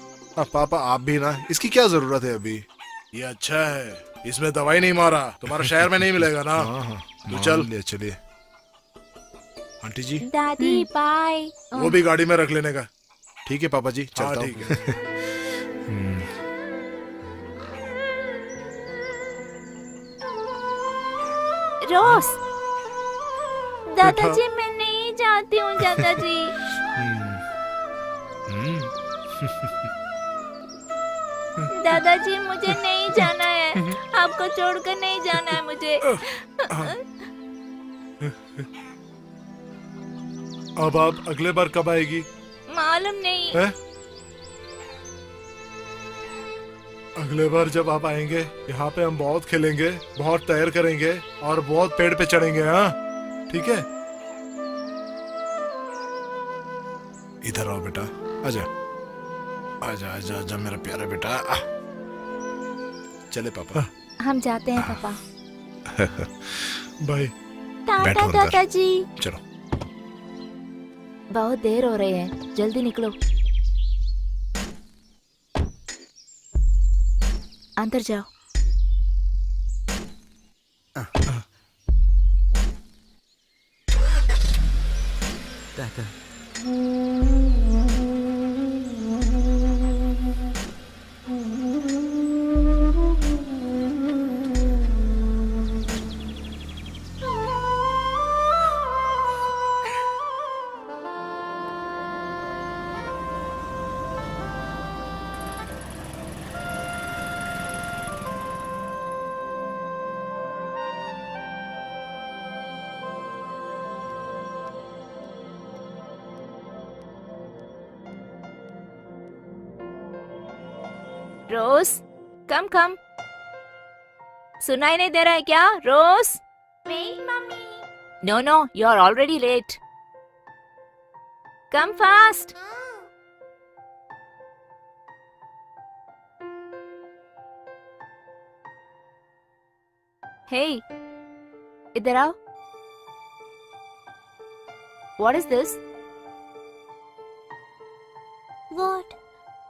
पापा आप भी ना, इसकी क्या जरूरत है अभी? ये अच्छा है, इसमें दवाई नहीं मारा, तुम्हारे शहर में नहीं मिलेगा ना। हाँ, तो चल। चलिए आंटी जी, दादी बाय। वो भी गाड़ी में रख लेने का। ठीक है पापा जी, हाँ चलता ठीक हूँ। है। रोज, दादाजी मैं नहीं जाती हूँ दादाजी। दादाजी मुझे नहीं जाना है, आपको छोड़कर नहीं जाना है मुझे। अब आप अगले बार कब आएगी? मालूम नहीं। है? अगले बार जब आप आएंगे यहाँ पे हम बहुत खेलेंगे, बहुत तैर करेंगे और बहुत पेड़ पे चढ़ेंगे। हाँ ठीक है, इधर आओ बेटा, आजा आजा आजा आजा मेरा प्यारा बेटा। चले पापा। हम जाते हैं पापा। बाय। टाटा बैठो अंदर। दादाजी। चलो। बहुत देर हो रही है, जल्दी निकलो। अंदर जाओ। रोज, कम कम। सुनाई नहीं दे रहा है क्या Rose? Wait mummy. No no, you are already late. Come fast. Hey, इधर आओ। What is this? व्हाट?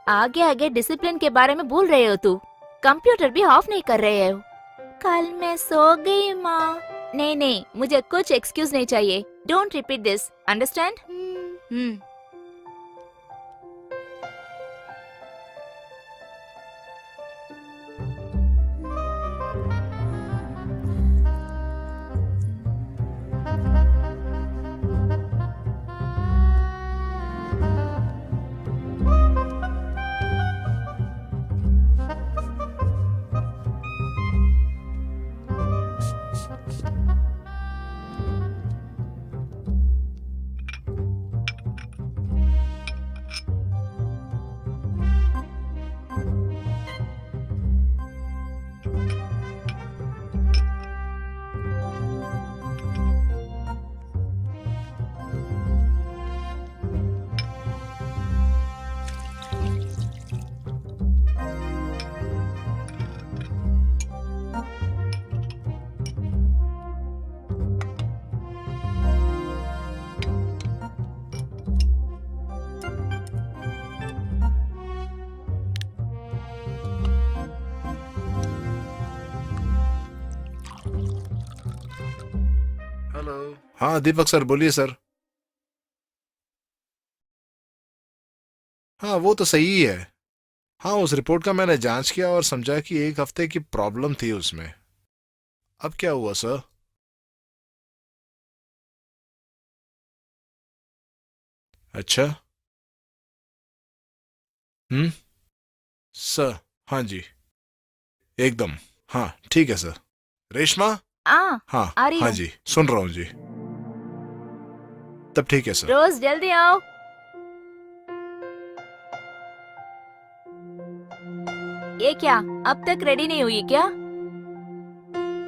आगे आगे डिसिप्लिन के बारे में भूल रहे हो तू। कंप्यूटर भी ऑफ नहीं कर रहे हो। कल मैं सो गई माँ। नहीं नहीं, मुझे कुछ एक्सक्यूज नहीं चाहिए। Don't repeat this, understand? हाँ दीपक सर बोलिए सर। हाँ वो तो सही है। हाँ उस रिपोर्ट का मैंने जांच किया और समझा कि 1 हफ्ते की प्रॉब्लम थी उसमें। अब क्या हुआ सर? अच्छा। सर हाँ जी एकदम। हाँ ठीक है सर। रेशमा। हाँ आ रही हाँ हूँ। जी सुन रहा हूँ जी। तब ठीक है सर। रोज जल्दी आओ। ये क्या अब तक रेडी नहीं हुई क्या?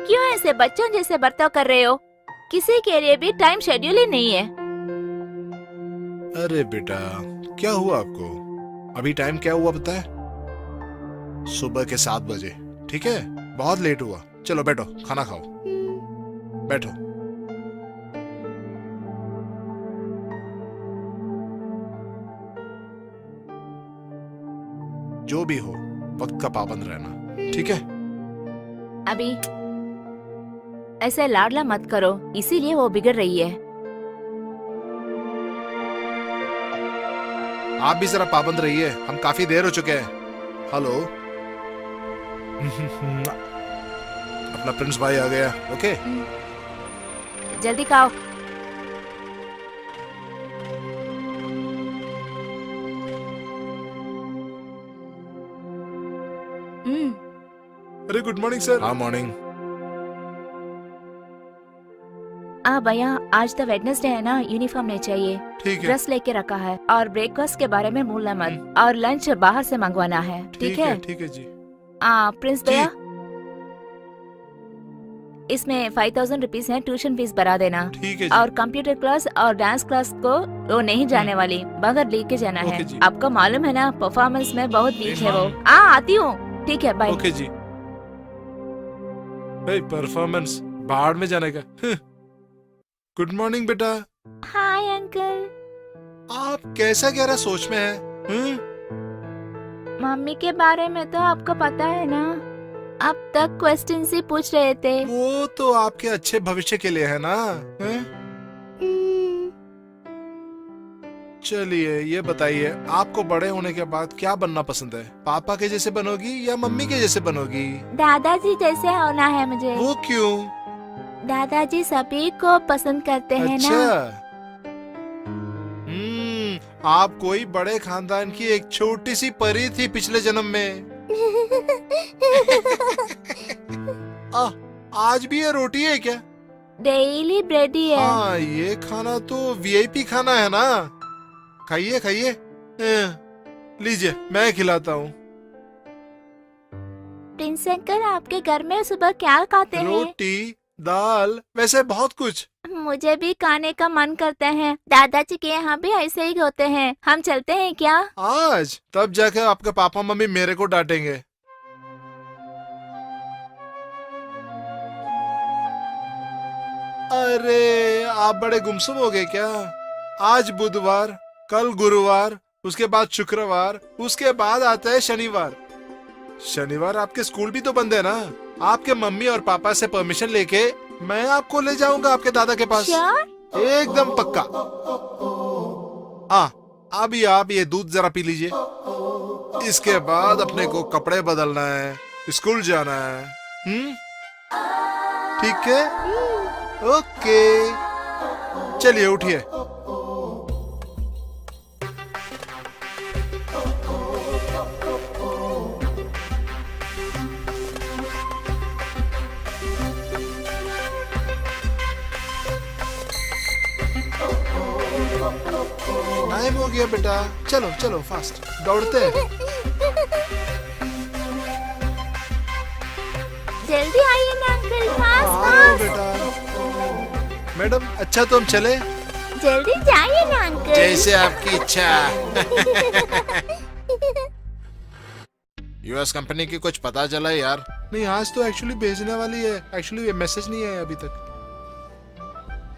क्यों ऐसे बच्चों जैसे बर्ताव कर रहे हो? किसी के लिए भी टाइम शेड्यूल ही नहीं है। अरे बेटा क्या हुआ आपको? अभी टाइम क्या हुआ पता है? सुबह के 7 बजे। ठीक है बहुत लेट हुआ। चलो बैठो खाना खाओ। बैठो। जो भी हो वक्त का पाबंद रहना ठीक है? अभी ऐसे लाडला मत करो, इसीलिए वो बिगड़ रही है। आप भी जरा पाबंद रहिए, हम काफी देर हो चुके हैं। हेलो। अपना प्रिंस भाई आ गया। ओके जल्दी खाओ। अरे गुड मॉर्निंग सर। हाँ मॉर्निंग। भैया आज तो वेडनेसडे है ना, यूनिफॉर्म नहीं चाहिए। ठीक है ड्रेस लेके रखा है और ब्रेकफास्ट के बारे में भूलना मत, और लंच बाहर से मंगवाना है। ठीक है? ठीक है जी। प्रिंस भैया इसमें 5000 रुपीज है, ट्यूशन फीस भरा देना। ठीक है जी। और कंप्यूटर क्लास और डांस क्लास को वो नहीं जाने वाली, बगैर लेके जाना ओके है। जी। आपको मालूम है ना परफॉर्मेंस में बहुत वीक है वो। आती हूँ। ठीक है बाय। ओके जी। परफॉर्मेंस बाहर में जाने का। गुड मॉर्निंग बेटा। Hi uncle. आप कैसा गहरा सोच में हैं? मम्मी के बारे में तो आपको पता है ना, अब तक क्वेश्चन ही पूछ रहे थे। वो तो आपके अच्छे भविष्य के लिए है ना। हैं? चलिए ये बताइए आपको बड़े होने के बाद क्या बनना पसंद है? पापा के जैसे बनोगी या मम्मी के जैसे बनोगी? दादाजी जैसे होना है मुझे। वो क्यों? दादाजी सभी को पसंद करते हैं अच्छा। ना। आप कोई बड़े खानदान की एक छोटी सी परी थी पिछले जन्म में। आज भी ये रोटी है क्या? डेली ब्रेड ही है। हाँ ये खाना तो वीआईपी खाना है ना। खाइए खाइए। लीजिए मैं खिलाता हूँ। प्रिंस अंकल आपके घर में सुबह क्या खाते हैं? रोटी दाल वैसे बहुत कुछ। मुझे भी खाने का मन करता है। दादाजी के यहाँ भी ऐसे ही होते हैं। हम चलते हैं क्या? आज तब जाके आपके पापा मम्मी मेरे को डांटेंगे। अरे आप बड़े गुमसुम हो गए क्या? आज बुधवार, कल गुरुवार, उसके बाद शुक्रवार, उसके बाद आता है शनिवार। शनिवार आपके स्कूल भी तो बंद है ना। आपके मम्मी और पापा से परमिशन लेके मैं आपको ले जाऊंगा आपके दादा के पास। श्योर? एकदम पक्का। अभी आप ये दूध जरा पी लीजिए। इसके बाद अपने को कपड़े बदलना है, स्कूल जाना है। ठीक है? ओके चलिए उठिए। टाइम हो गया बेटा, चलो चलो फास्ट दौड़ते हैं। जल्दी आइए ना अंकल, फास्ट आ रहे हो फास्ट। बेटा। मैडम अच्छा तो हम चले? जल्दी जाइए ना अंकल। जैसे आपकी इच्छा। यूएस कंपनी की कुछ पता चला यार? नहीं आज तो एक्चुअली भेजने वाली है। एक्चुअली ये मैसेज नहीं आया अभी तक।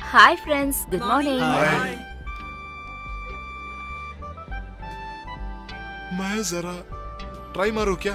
Hi friends, good morning. मैं जरा ट्राई मारूं क्या?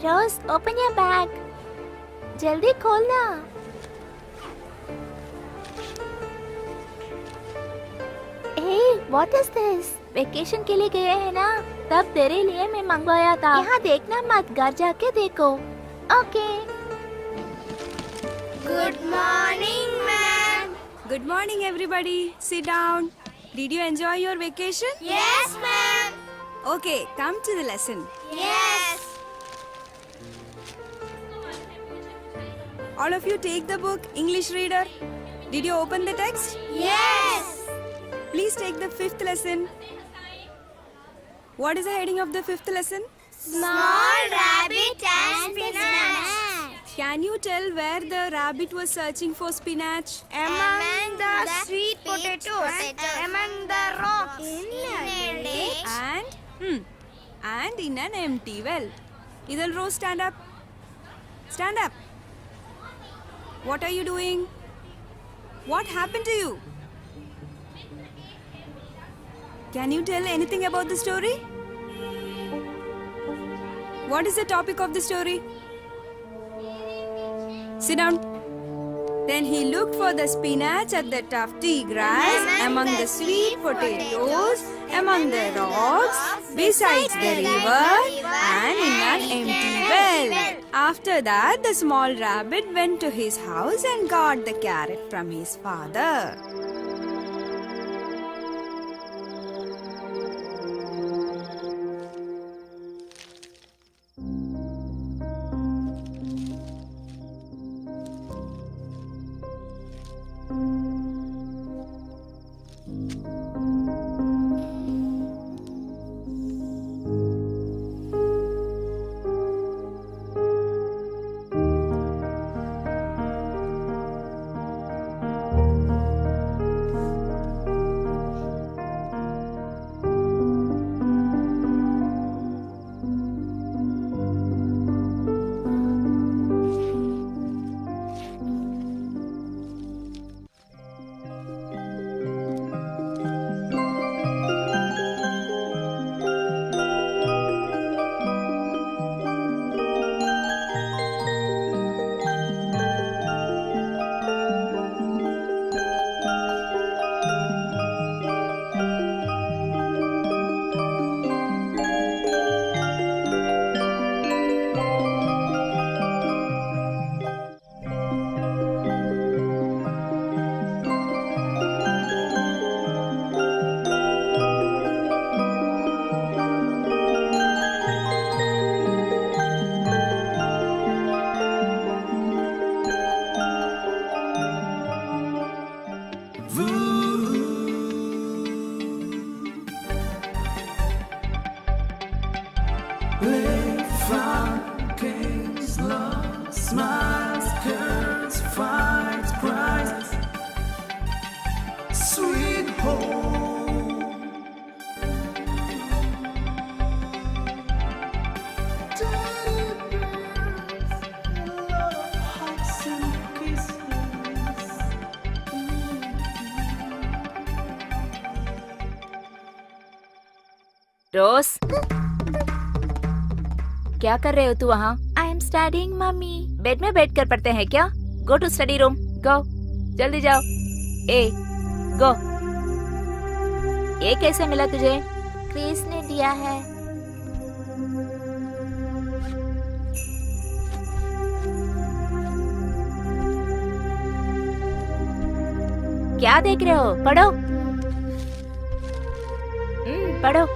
रोज ओपन योर बैग, जल्दी खोलना। हे, व्हाट इज दिस? वेकेशन के लिए गए हैं ना, तब तेरे लिए मैं मंगवाया था। यहाँ देखना मत, घर जाके देखो। Okay. Good morning ma'am. Good morning, everybody. Sit down. Did you enjoy your vacation? Yes ma'am. Okay, come to the lesson. Yes. All of you take the book English Reader. Did you open the text? Yes. Please take the 5th lesson. What is the heading of the 5th lesson? Small rabbit and spinach. Can you tell where the rabbit was searching for spinach? Among the sweet potatoes. Among the rocks. In a ditch. And in an empty well. Idhar Rose, stand up. Stand up. What are you doing? What happened to you? Can you tell anything about the story? What is the topic of the story? Sit down. Then he looked for the spinach at the tufty grass, among the sweet potatoes, among the rocks, besides the river, and in an empty well. After that, the small rabbit went to his house and got the carrot from his father. रोज, क्या कर रहे हो तू वहाँ? I am studying mummy. Bed में बैठ कर पढ़ते हैं क्या? गो टू स्टडी रूम, गो, जल्दी जाओ। ए, गो। ये कैसे मिला तुझे? क्रिस ने दिया है। क्या देख रहे हो? पढ़ो। पढ़ो।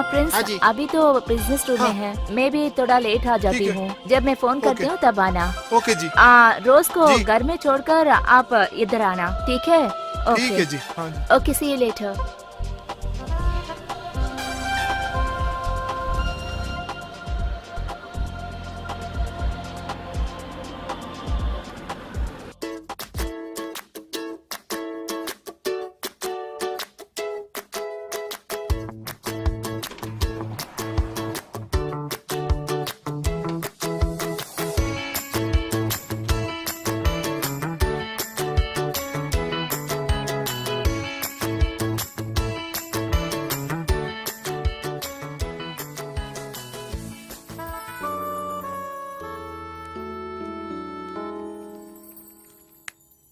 प्रिंस, हाँ जी। अभी तो बिजनेस टूर में है, मैं भी थोड़ा लेट आ जाती ठीक है। हूँ। जब मैं फोन करती ओके। हूँ तब आना। ओके जी। रोज को जी। घर में छोड़कर आप इधर आना, ठीक है? ठीक है जी। हाँ जी। Okay, see you later.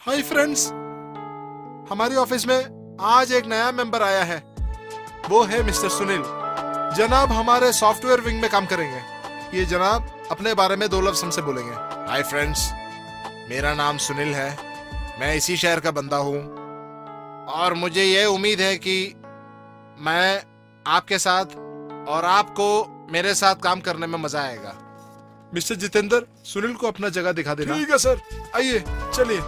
Hi friends, हमारी ऑफिस में आज एक नया मेंबर आया है। वो है मिस्टर सुनील। जनाब हमारे सॉफ्टवेयर विंग में काम करेंगे। ये जनाब अपने बारे में 2 लफ्ज हमसे बोलेंगे। हाय फ्रेंड्स, मेरा नाम सुनील है। मैं इसी शहर का बंदा हूँ और मुझे ये उम्मीद है कि मैं आपके साथ और आपको मेरे साथ काम करने में मजा आएगा। मिस्टर जितेंद्र, सुनील को अपना जगह दिखा देना। ठीक है सर, आइए चलिए।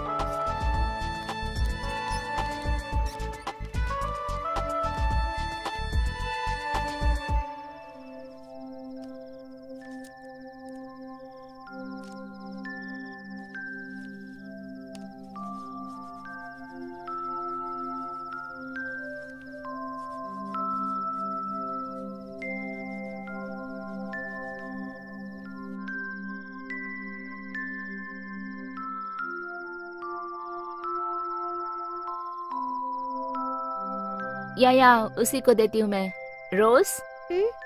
या उसी को देती हूँ मैं। Rose,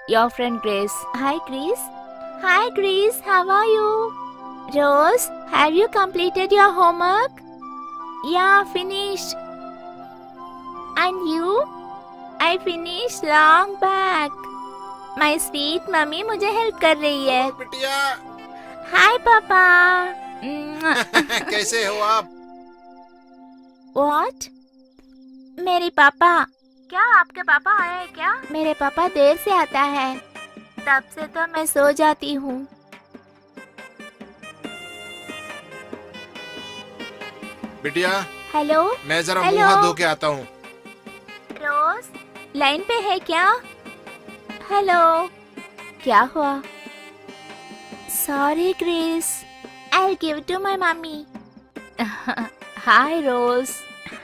your friend Grace. Hi, Chris. Hi, Chris. How are you? Rose, have you completed your homework? Yeah, finished. And you? I finished long back. My sweet mummy मुझे हेल्प कर रही है। बिटिया, Hi, पापा। कैसे हो आप? What? मेरे पापा? क्या आपके पापा आए हैं क्या? मेरे पापा देर से आता है, तब से तो मैं सो जाती हूँ। बिटिया, हेलो, मैं जरा हेलो। मुंह हाथ धो के आता हूँ। रोज लाइन पे है क्या? हेलो, क्या हुआ? Sorry Chris, I give to my mummy. Hi Rose.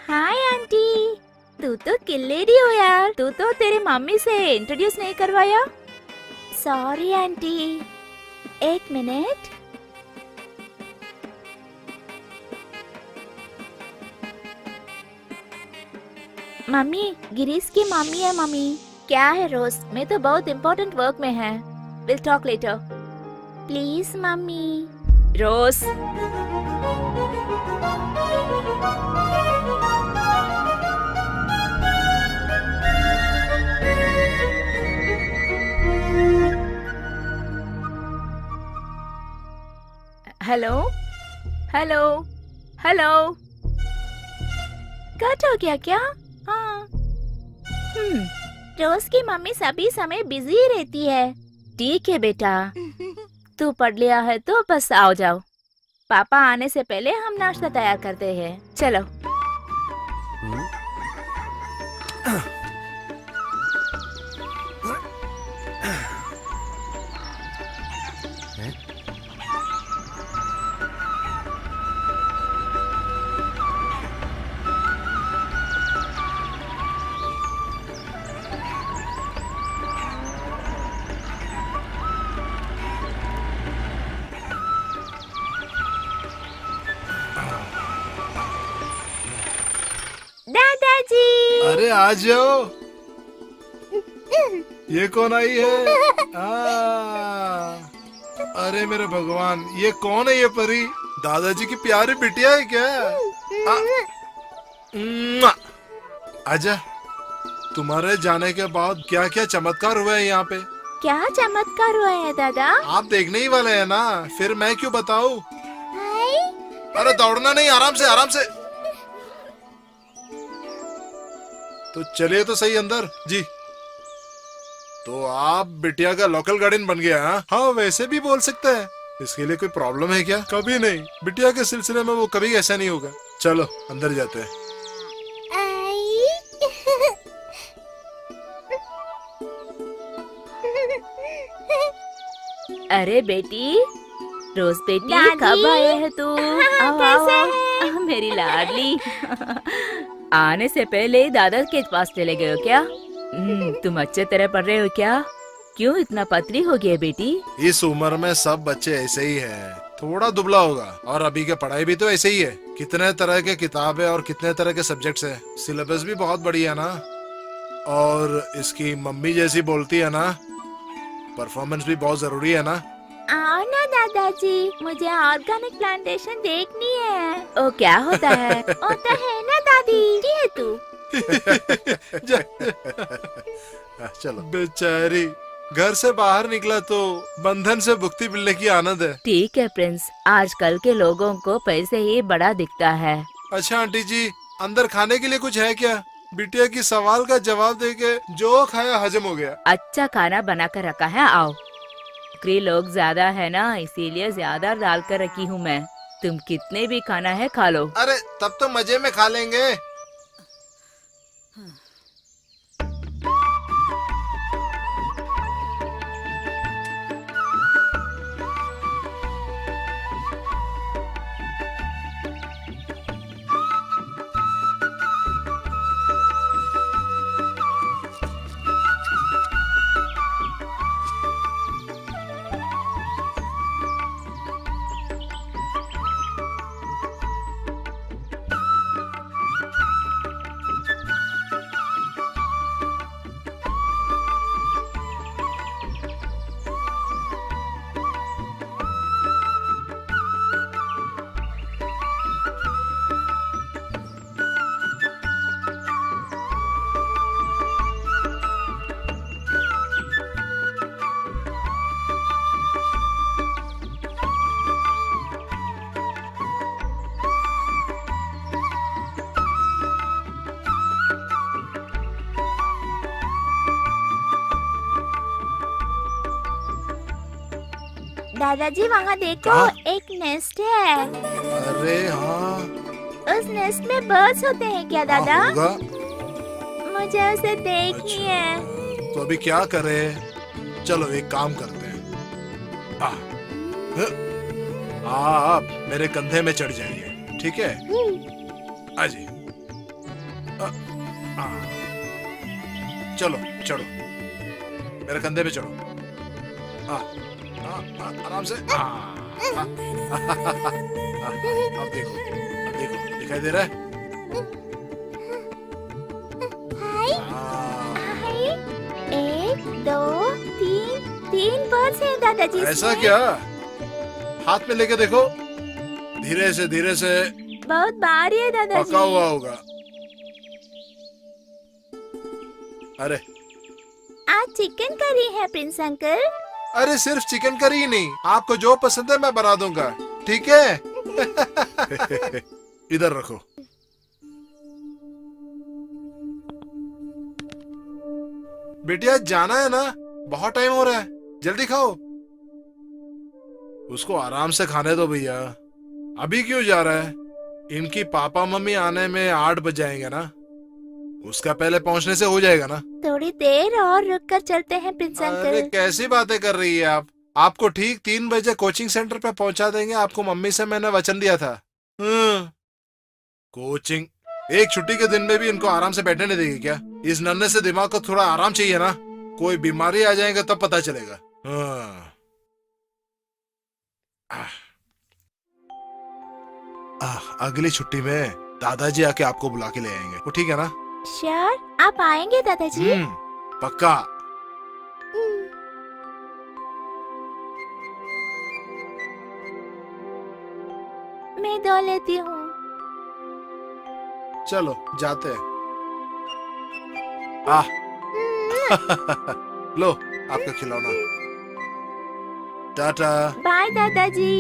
Hi auntie. तू तो किल्लेरी हो यार, तू तो तेरी मम्मी से इंट्रोड्यूस नहीं करवाया। Sorry aunty, 1 minute. Mummy, Girish की मम्मी है मम्मी। क्या है रोज? मैं तो बहुत इम्पोर्टेंट वर्क में है। Will talk later. Please mummy. Rose, hello hello hello. Cut हो गया क्या? हाँ। रोज की मम्मी सभी समय बिजी रहती है। ठीक है बेटा, तू पढ़ लिया है तो बस आओ जाओ। पापा आने से पहले हम नाश्ता तैयार करते हैं। चलो। दादाजी। अरे आ जाओ। ये कौन आई है? अरे मेरे भगवान, ये कौन है? ये परी दादाजी की प्यारी बिटिया है क्या? आजा। तुम्हारे जाने के बाद क्या क्या चमत्कार हुए हैं यहाँ पे। क्या चमत्कार हुआ है दादा? आप देखने ही वाले हैं ना, फिर मैं क्यों बताऊं? अरे दौड़ना नहीं, आराम से आराम से। तो चलिए तो सही अंदर जी। तो आप बिटिया का लोकल गार्डियन बन गया? हाँ, वैसे भी बोल सकते हैं। इसके लिए कोई प्रॉब्लम है क्या? कभी नहीं, बिटिया के सिलसिले में वो कभी ऐसा नहीं होगा। चलो अंदर जाते हैं। अरे बेटी, रोज बेटी, दादी। कब आए है तू? आओ, कैसे आओ, मेरी लाडली। आने से पहले दादा के पास चले गए हो क्या? तुम अच्छे तरह पढ़ रहे हो क्या? क्यों इतना पतली हो गई है बेटी? इस उम्र में सब बच्चे ऐसे ही हैं। थोड़ा दुबला होगा, और अभी के पढ़ाई भी तो ऐसे ही है। कितने तरह के किताबें और कितने तरह के सब्जेक्ट्स है। सिलेबस भी बहुत बढ़िया है ना। और इसकी मम्मी जैसी बोलती है ना, परफॉर्मेंस भी बहुत जरूरी है ना। आओ ना दादाजी, मुझे ऑर्गेनिक प्लांटेशन देखनी है। ओ क्या होता है? होता है ना दादी, की है तू? चलो। बेचारी घर से बाहर निकला तो बंधन से भुक्ति मिलने की आनंद है। ठीक है प्रिंस, आजकल के लोगों को पैसे ही बड़ा दिखता है। अच्छा आंटी जी, अंदर खाने के लिए कुछ है क्या? बिटिया की सवाल का जवाब देके जो खाया हजम हो गया। अच्छा खाना बना कर रखा है, आओ। नौकरी लोग ज्यादा है ना, इसीलिए ज्यादा डाल कर रखी हूँ मैं। तुम कितने भी खाना है खा लो। अरे तब तो मजे में खा लेंगे। दादाजी वहाँ देखो, कहाँ? एक नेस्ट है। अरे हाँ, उस नेस्ट में बर्ड्स होते हैं क्या दादा? हाँ होगा। मुझे उसे देखनी अच्छा। है। तो अभी क्या करें? चलो एक काम करते हैं। आप मेरे कंधे में चढ़ जाइए, ठीक है? आजी। चलो चढ़ो, मेरे कंधे पे चढ़ो। आराम से। अब देखो, अब देखो, दिखाई दे रहा है? हाय, 1 2 3 बर्ड्स हैं दादाजी। ऐसा इसमें। क्या? हाथ में लेके देखो, धीरे से धीरे से। बहुत भारी है दादाजी। पका हुआ होगा। अरे आज चिकन करी है प्रिंस अंकल। अरे सिर्फ चिकन करी ही नहीं, आपको जो पसंद है मैं बना दूंगा, ठीक है? इधर रखो। बेटिया जाना है ना, बहुत टाइम हो रहा है, जल्दी खाओ। उसको आराम से खाने दो भैया। अभी क्यों जा रहा है? इनकी पापा मम्मी आने में 8 बज जाएंगे ना, उसका पहले पहुंचने से हो जाएगा ना। थोड़ी देर और रुक कर चलते हैं प्रिंस अरे अंकल। कैसी बातें कर रही है आप? आपको ठीक 3 बजे कोचिंग सेंटर पे पहुंचा देंगे, आपको मम्मी से मैंने वचन दिया था। कोचिंग एक छुट्टी के दिन में भी इनको आराम से बैठने नहीं देगी क्या? इस नन्हे से दिमाग को थोड़ा आराम चाहिए ना, कोई बीमारी आ जाएगा तब पता चलेगा। अगली छुट्टी में दादाजी आके आपको बुला के ले आएंगे, वो ठीक है ना? श्योर, आप आएंगे दादाजी? पक्का। मैं धो लेती हूँ। चलो जाते हैं। लो आपका खिलौना। टाटा। बाय दादाजी।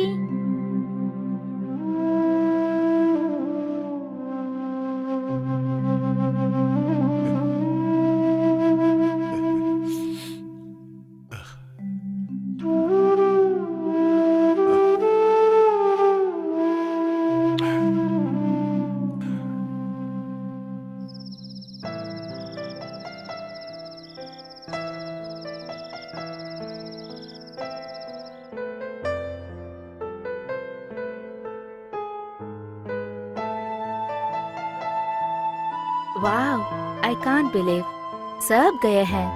वाह, आई कांट बिलीव, सब गए हैं।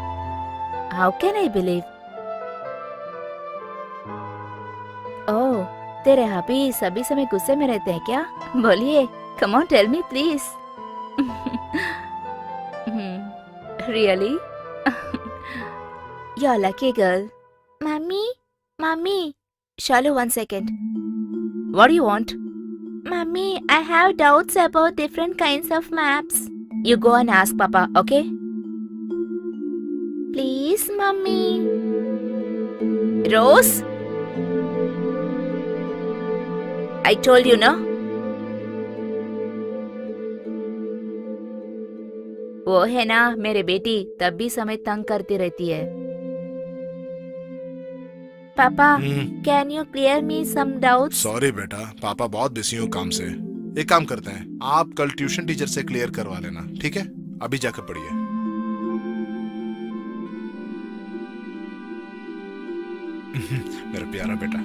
How can I believe? Oh, तेरे हबी सभी समय गुस्से में रहते हैं क्या? बोलिए, come on tell me please. Really? You are lucky girl. Mummy, mummy, Shalu, 1 second. What do you want? Mummy, I have doubts about different kinds of maps. You go and ask Papa, okay? Please, Mummy. Rose? I told you, no? वो है ना मेरे बेटी तब भी समय तंग करती रहती है. Papa, can you clear me some doubts? Sorry बेटा, पापा बहुत बिजी हूँ काम से. एक काम करते हैं, आप कल ट्यूशन टीचर से क्लियर करवा लेना, ठीक है? अभी जाकर पढ़िए. मेरा प्यारा बेटा,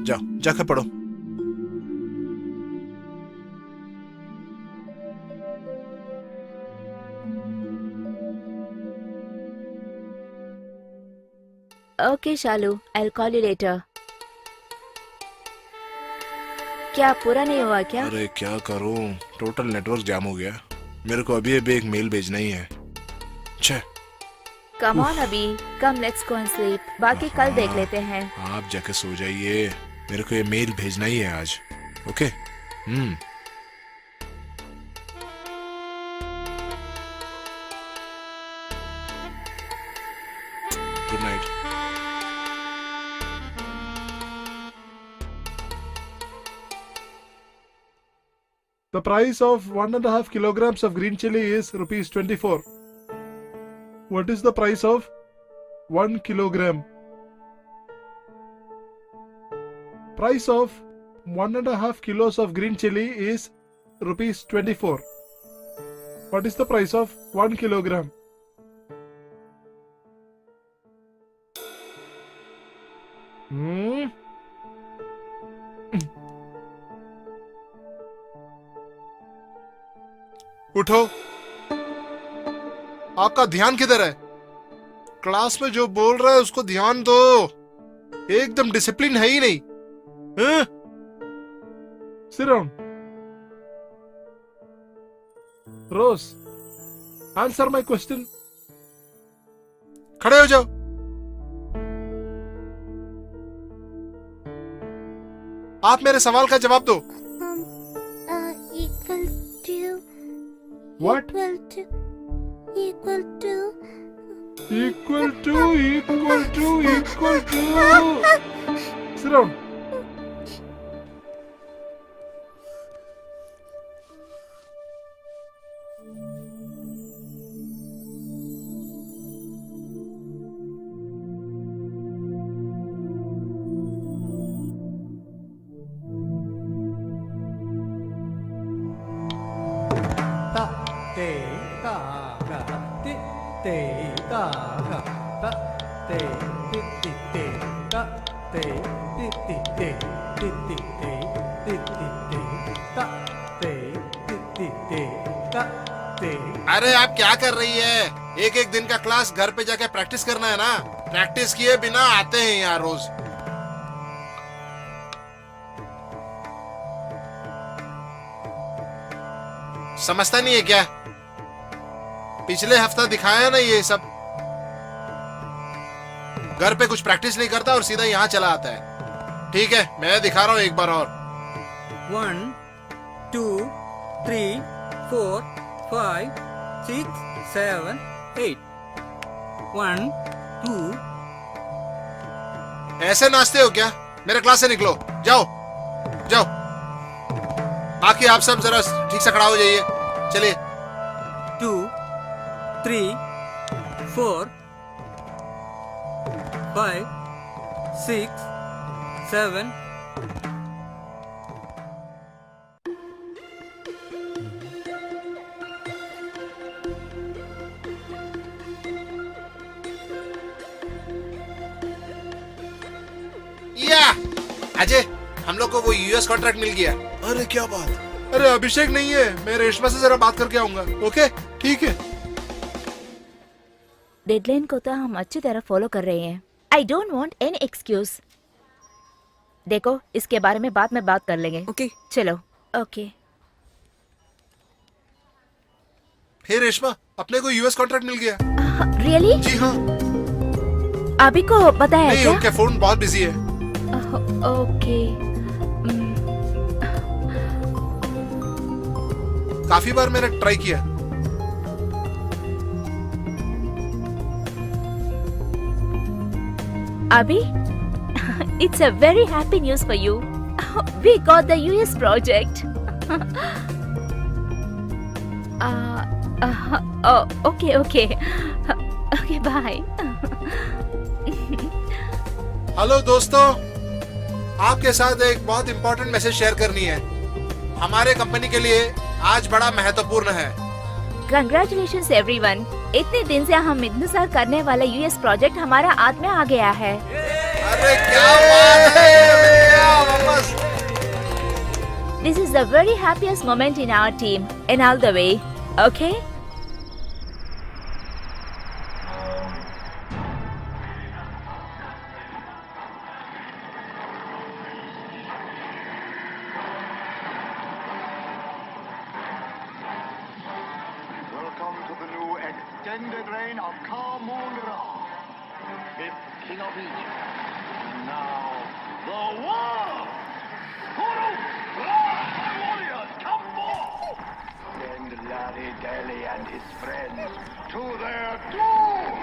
जाओ जाकर पढ़ो. Okay, Shalu, I'll call you later. क्या पूरा नहीं हुआ क्या? अरे क्या करूं, टोटल नेटवर्क जाम हो गया. मेरे को अभी एक मेल भेजना ही है. छे. Come on अभी, come let's go and sleep. बाकी कल देख लेते हैं. आप जाके सो जाइए, मेरे को ये मेल भेजना ही है आज. Okay? Good night. The price of 1.5 kilograms of green chili is rupees 24. What is the price of 1 kilogram? Price of 1.5 kilos of green chili is rupees 24. What is the price of 1 kilogram? उठो. आपका ध्यान किधर है? Class में जो बोल रहा है उसको ध्यान दो. एकदम डिसिप्लिन है ही नहीं. Sit down. Rose, answer my question. खड़े हो जाओ. आप मेरे सवाल का जवाब दो. Equal to. What? Equal to. Equal to. Sit down. अरे आप क्या कर रही है? एक एक दिन का क्लास घर पे जाके प्रैक्टिस करना है ना. प्रैक्टिस किए बिना आते हैं यहाँ रोज. समझता नहीं है क्या? पिछले हफ्ता दिखाया ना ये सब. घर पे कुछ प्रैक्टिस नहीं करता और सीधा यहाँ चला आता है. ठीक है, मैं दिखा रहा हूँ एक बार और. 1 2 3 4 5 6 7 8 1 2. ऐसे नाचते हो क्या? मेरे क्लास से निकलो. जाओ जाओ. बाकी आप सब जरा ठीक से खड़ा हो जाइए. चलिए. 2 3 4 5 6 7. या अजय, हम लोग को वो यूएस कॉन्ट्रैक्ट मिल गया. अरे क्या बात. अरे अभिषेक नहीं है, मैं रेशमा से जरा बात करके आऊंगा. ओके ठीक है. डेडलाइन को तो हम अच्छी तरह फॉलो कर रहे हैं. I don't want any excuse. देखो, इसके बारे में बाद में बात कर लेंगे. Okay. चलो. ओके. हे रेशमा, अपने को यूएस कॉन्ट्रैक्ट मिल गया. रियली? जी हाँ. अभी को पता है नहीं, क्या? उनके फोन बहुत बिजी है. ओके। काफी बार मैंने ट्राई किया। Abhi, it's a very happy news for you. We got the US project. Oh, okay, okay. Okay, bye. Hello दोस्तों, आपके साथ एक बहुत इंपॉर्टेंट मैसेज शेयर करनी है। हमारे कंपनी के लिए आज बड़ा महत्वपूर्ण है। Congratulations everyone. इतने दिन से हम इंतजार करने वाला यूएस प्रोजेक्ट हमारा हाथ में आ गया है। अरे क्या बात है, वापस। This is the very happiest moment in our team in all the way. Okay? Welcome to the new extended reign of Ka-Mun-Ra, fifth king of Egypt. And now, the world! Kuru! Warriors, come forth! Send Larry Daly and his friends to their doom!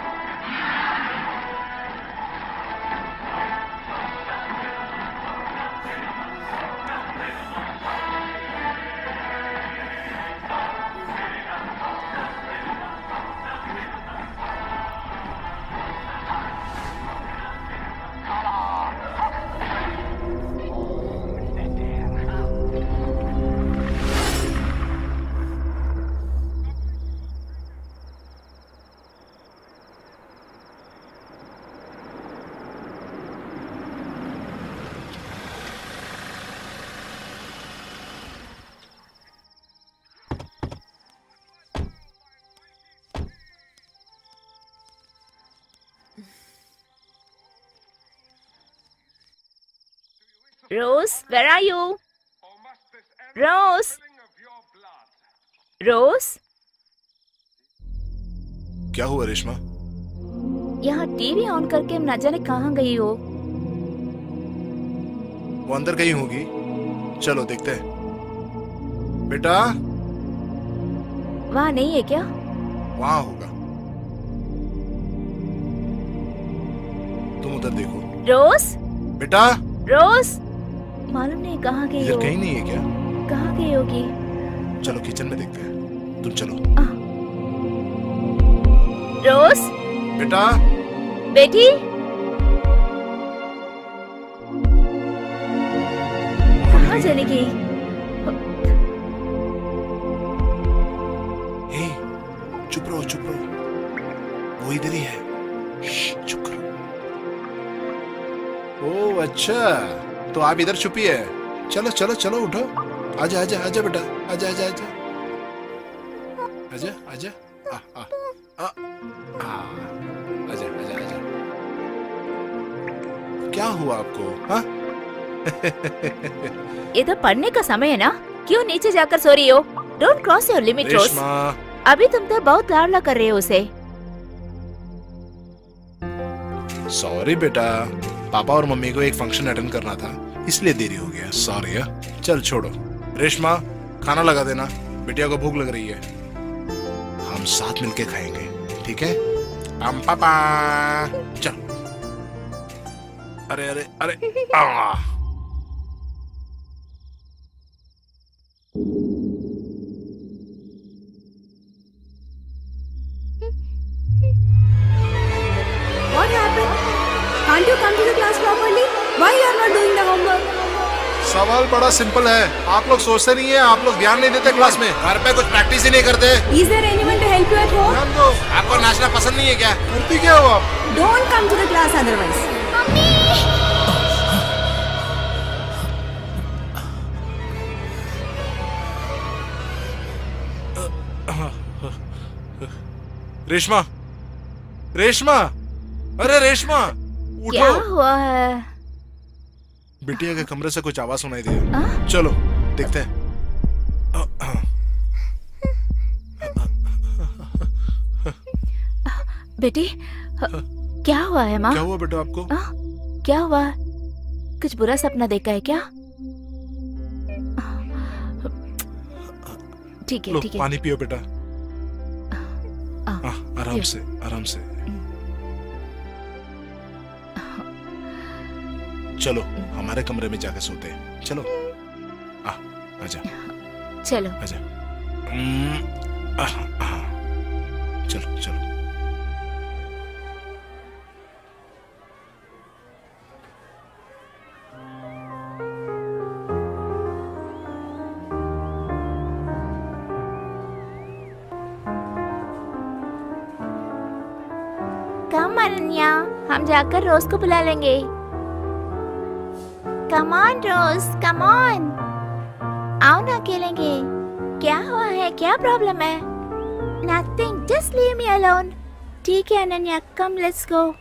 Rose, where are you? Rose? Rose? क्या हुआ रेशमा? यहाँ TV on करके न जाने कहाँ गई हो। वो अंदर कहीं होगी, चलो देखते हैं। बेटा, वहाँ नहीं है क्या? वहाँ होगा, तुम उधर देखो। रोज? बेटा, रोज? मालूम नहीं कहाँ गई इधर हो। कहीं नहीं है क्या? कहाँ गई होगी? चलो किचन में देखते हैं, तुम चलो। रोज? बेटा, बेटी? कहाँ चली गई? हे, चुप रहो, चुप रहो, वो इधर ही है। चुप करो। ओह अच्छा, तो आप इधर छुपी है। चलो चलो चलो, उठो, आजा आजा आजा बेटा, आजा आजा आजा आजा आजा, आ आ आ आ, आजा आजा आजा। क्या हुआ आपको? हाँ? ये तो पढ़ने का समय है ना, क्यों नीचे जाकर सो रही हो? डोंट क्रॉस योर लिमिट रोज। रेशमा, अभी तुम तो बहुत लाडला कर रहे हो उसे। सॉरी बेटा, पापा और मम्मी को एक फंक्शन अटेंड करना था, इसलिए देरी हो गया। सॉरी। चल छोड़ो। रेशमा, खाना लगा देना, बिटिया को भूख लग रही है। हम साथ मिलके खाएंगे, ठीक है? पापा, चल। अरे अरे अरे, आ। What happened? Can't you come to the class properly? Why you are not doing the homework? सवाल बड़ा सिंपल है, आप लोग सोचते नहीं है, आप लोग ध्यान नहीं देते क्लास में, घर पे कुछ प्रैक्टिस ही नहीं करते। Is there anyone to help you at home? ध्यान दो। आपको नाचना पसंद नहीं है क्या? करती क्या हो आप? Don't come to the class otherwise. Reshma, Reshma, अरे रेशमा, क्या उठो। हुआ है? बिटिया के कमरे से कुछ आवाज सुनाई दे। चलो देखते हैं। बेटी, क्या हुआ है माँ? क्या हुआ बेटा आपको? क्या हुआ? कुछ बुरा सपना देखा है क्या? ठीक है लो ठीक है। पानी पियो बेटा। आराम पियो। से आराम से। चलो हमारे कमरे में जाके सोते हैं। चलो आजा चलो। आजा। चलो चलो। कम अनन्या, हम जाकर रोज को बुला लेंगे। Come on Rose, come on. आओ ना, खेलेंगे। क्या हुआ है, क्या प्रॉब्लम है? Nothing, just leave me alone. ठीक है Ananya, come let's go.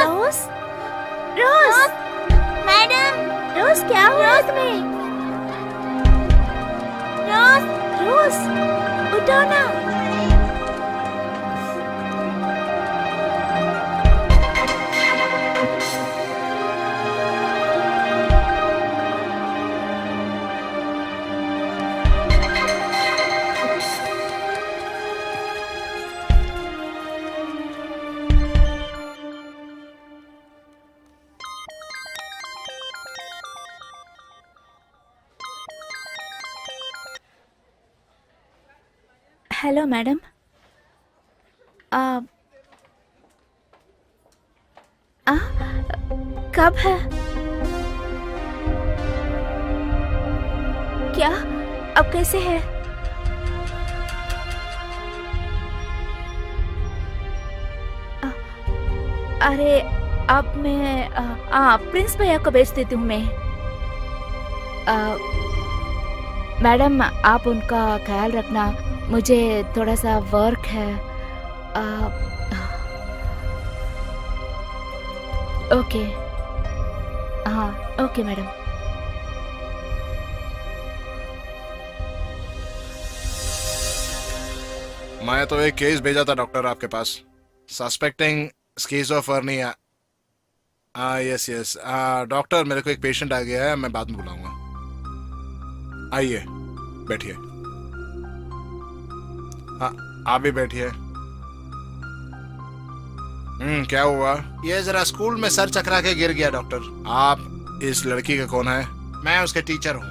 Rose, Rose, madam, Rose क्या हुआ तुम्हें? रोज, रोज, उठो ना। Hello madam. कब है? क्या? अब कैसे है? अरे अब मैं प्रिंस भैया को भेज देती हूँ मैं। मैडम आप उनका ख्याल रखना, मुझे थोड़ा सा वर्क है। ओके। हाँ ओके मैडम। मैं तो एक केस भेजा था डॉक्टर आपके पास, suspecting schizophrenia. Yes yes doctor, मेरे को एक पेशेंट आ गया है, मैं बाद में बुलाऊंगा। आइए बैठिए। हाँ आप भी बैठिए। क्या हुआ? ये जरा स्कूल में सर चकरा के गिर गया डॉक्टर। आप इस लड़की का कौन है? मैं उसके टीचर हूँ।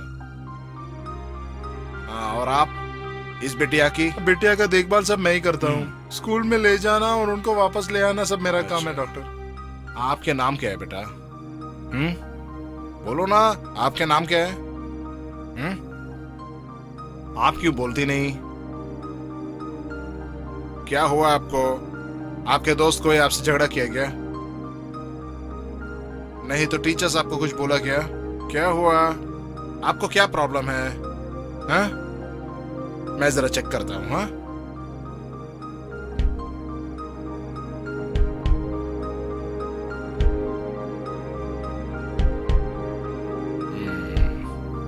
और आप इस बिटिया की? बिटिया का देखभाल सब मैं ही करता हूँ। स्कूल में ले जाना और उनको वापस ले आना सब मेरा काम है डॉक्टर। आपके नाम क्या है बेटा? बोलो ना, आपके नाम क्या है? आप क्यों बोलती नहीं? क्या हुआ आपको? आपके दोस्त कोई आपसे झगड़ा किया क्या? नहीं तो टीचर्स आपको कुछ बोला क्या? क्या हुआ? आपको क्या प्रॉब्लम है? हाँ? मैं जरा चेक करता हूँ। हाँ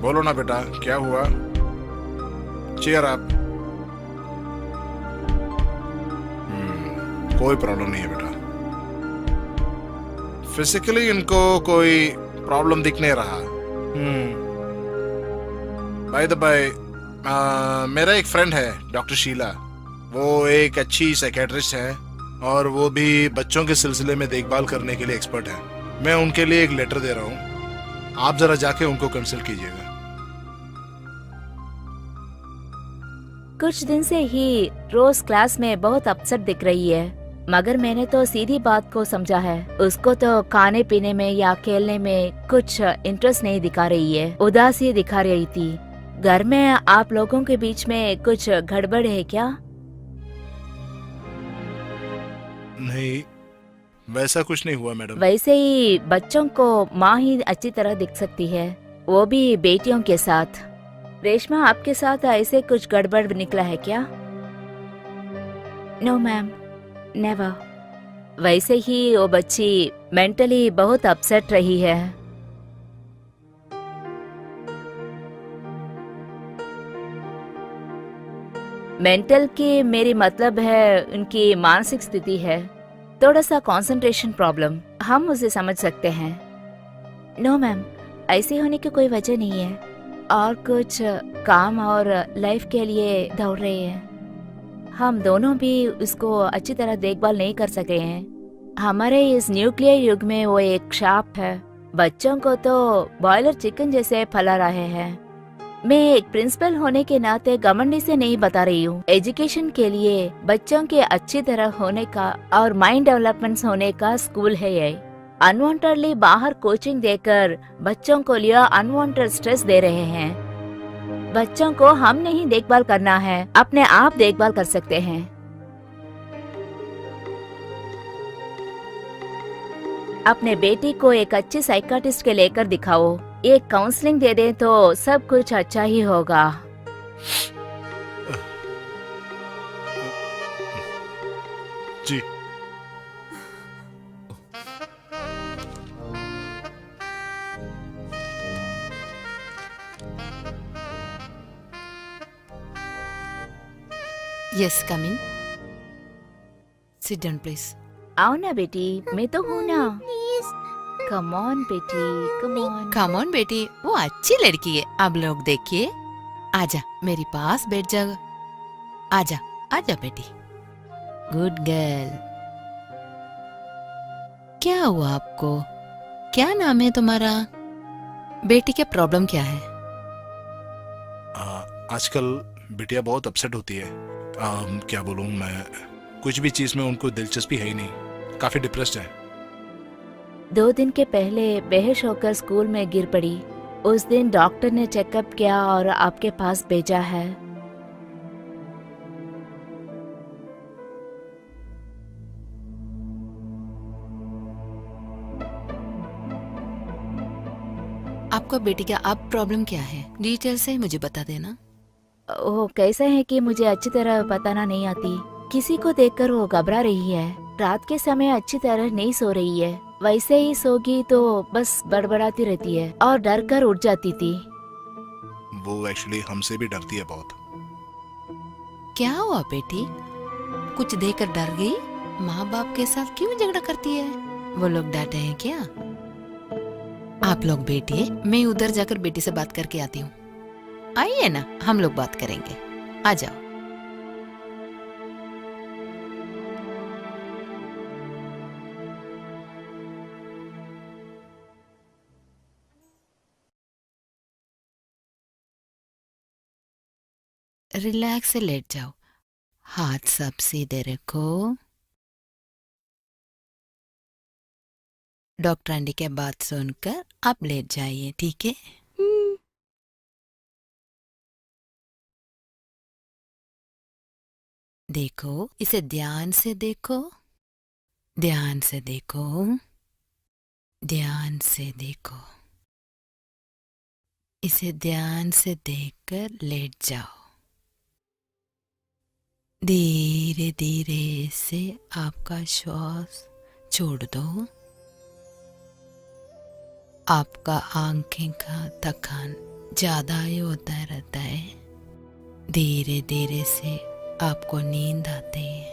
बोलो ना बेटा, क्या हुआ? Cheer up. कोई प्रॉब्लम नहीं है बेटा। फिजिकली इनको कोई प्रॉब्लम दिख नहीं रहा। बाय द बाय, मेरा एक फ्रेंड है डॉक्टर शीला, वो एक अच्छी साइकेट्रिस्ट है और वो भी बच्चों के सिलसिले में देखभाल करने के लिए एक्सपर्ट है। मैं उनके लिए एक लेटर दे रहा हूँ, आप जरा जाके उनको कंसल्ट कीजिएगा। कुछ दिन से ही रोज क्लास में बहुत अपसेट दिख रही है, मगर मैंने तो सीधी बात को समझा है। उसको तो खाने पीने में या खेलने में कुछ इंटरेस्ट नहीं दिखा रही है, उदासी दिखा रही थी। घर में आप लोगों के बीच में कुछ गड़बड़ है क्या? नहीं, वैसा कुछ नहीं हुआ मैडम। वैसे ही बच्चों को माँ ही अच्छी तरह दिख सकती है, वो भी बेटियों के साथ। रेशमा, आपके साथ ऐसे कुछ गड़बड़ निकला है क्या? No ma'am, never. वैसे ही वो बच्ची मेंटली बहुत अपसेट रही है। मेंटल की मेरी मतलब है उनकी मानसिक स्थिति है, थोड़ा सा कंसंट्रेशन प्रॉब्लम, हम उसे समझ सकते हैं। नो मैम, ऐसे होने की कोई वजह नहीं है, और कुछ काम और लाइफ के लिए दौड़ रहे हैं। हम दोनों भी उसको अच्छी तरह देखभाल नहीं कर सके हैं। हमारे इस न्यूक्लियर युग में वो एक शाप है, बच्चों को तो बॉयलर चिकन जैसे फैला रहे हैं। मैं एक प्रिंसिपल होने के नाते घमंडी से नहीं बता रही हूँ। एजुकेशन के लिए बच्चों के अच्छी तरह होने का और माइंड डेवलपमेंट होने का स्कूल है ये। अनवांटेडली बाहर कोचिंग देकर बच्चों को लिए अनवांटेड स्ट्रेस दे रहे हैं। बच्चों को हम नहीं देखभाल करना है, अपने आप देखभाल कर सकते हैं। अपने बेटी को एक अच्छी साइकाट्रिस्ट के लेकर दिखाओ, एक काउंसलिंग दे दे तो सब कुछ अच्छा ही होगा। जी। Yes, come in. Sit down please. आओ ना बेटी, मैं तो हूँ ना। कम ऑन बेटी, कम ऑन। कम ऑन बेटी, वो अच्छी लड़की है, आप लोग देखिए। आजा मेरे पास बैठ जा। आजा आजा बेटी, गुड गर्ल। क्या हुआ आपको? क्या नाम है तुम्हारा? बेटी क्या प्रॉब्लम क्या है? आजकल बिटिया बहुत अपसेट होती है। क्या बोलूं मैं, कुछ भी चीज में उनको दिलचस्पी है ही नहीं, काफी डिप्रेस्ड है। 2 दिन के पहले बेहोश होकर स्कूल में गिर पड़ी। उस दिन डॉक्टर ने चेकअप किया और आपके पास भेजा है। आपका बेटी का अब प्रॉब्लम क्या है? डिटेल से मुझे बता देना। वो कैसा है कि मुझे अच्छी तरह बताना नहीं आती। किसी को देखकर वो घबरा रही है। रात के समय अच्छी तरह नहीं सो रही है, वैसे ही सोगी तो बस बड़बड़ाती रहती है और डर कर उठ जाती थी। वो एक्चुअली हमसे भी डरती है बहुत। क्या हुआ बेटी? कुछ देखकर डर गई? माँ बाप के साथ क्यों झगड़ा करती है? वो लोग डांटे हैं क्या? आप लोग बैठिए, मैं उधर जाकर बेटी से बात करके आती हूँ। आइए ना, हम लोग बात करेंगे। आ जाओ। रिलैक्स से लेट जाओ, हाथ सब सीधे रखो। डॉक्टर आंटी के बात सुनकर आप लेट जाइए, ठीक है? देखो, इसे ध्यान से देखो, ध्यान से देखो, ध्यान से देखो। इसे ध्यान से देखकर लेट जाओ। धीरे धीरे से आपका श्वास छोड़ दो। आपका आंखें का थकान ज्यादा ही होता रहता है। धीरे धीरे से आपको नींद आती है।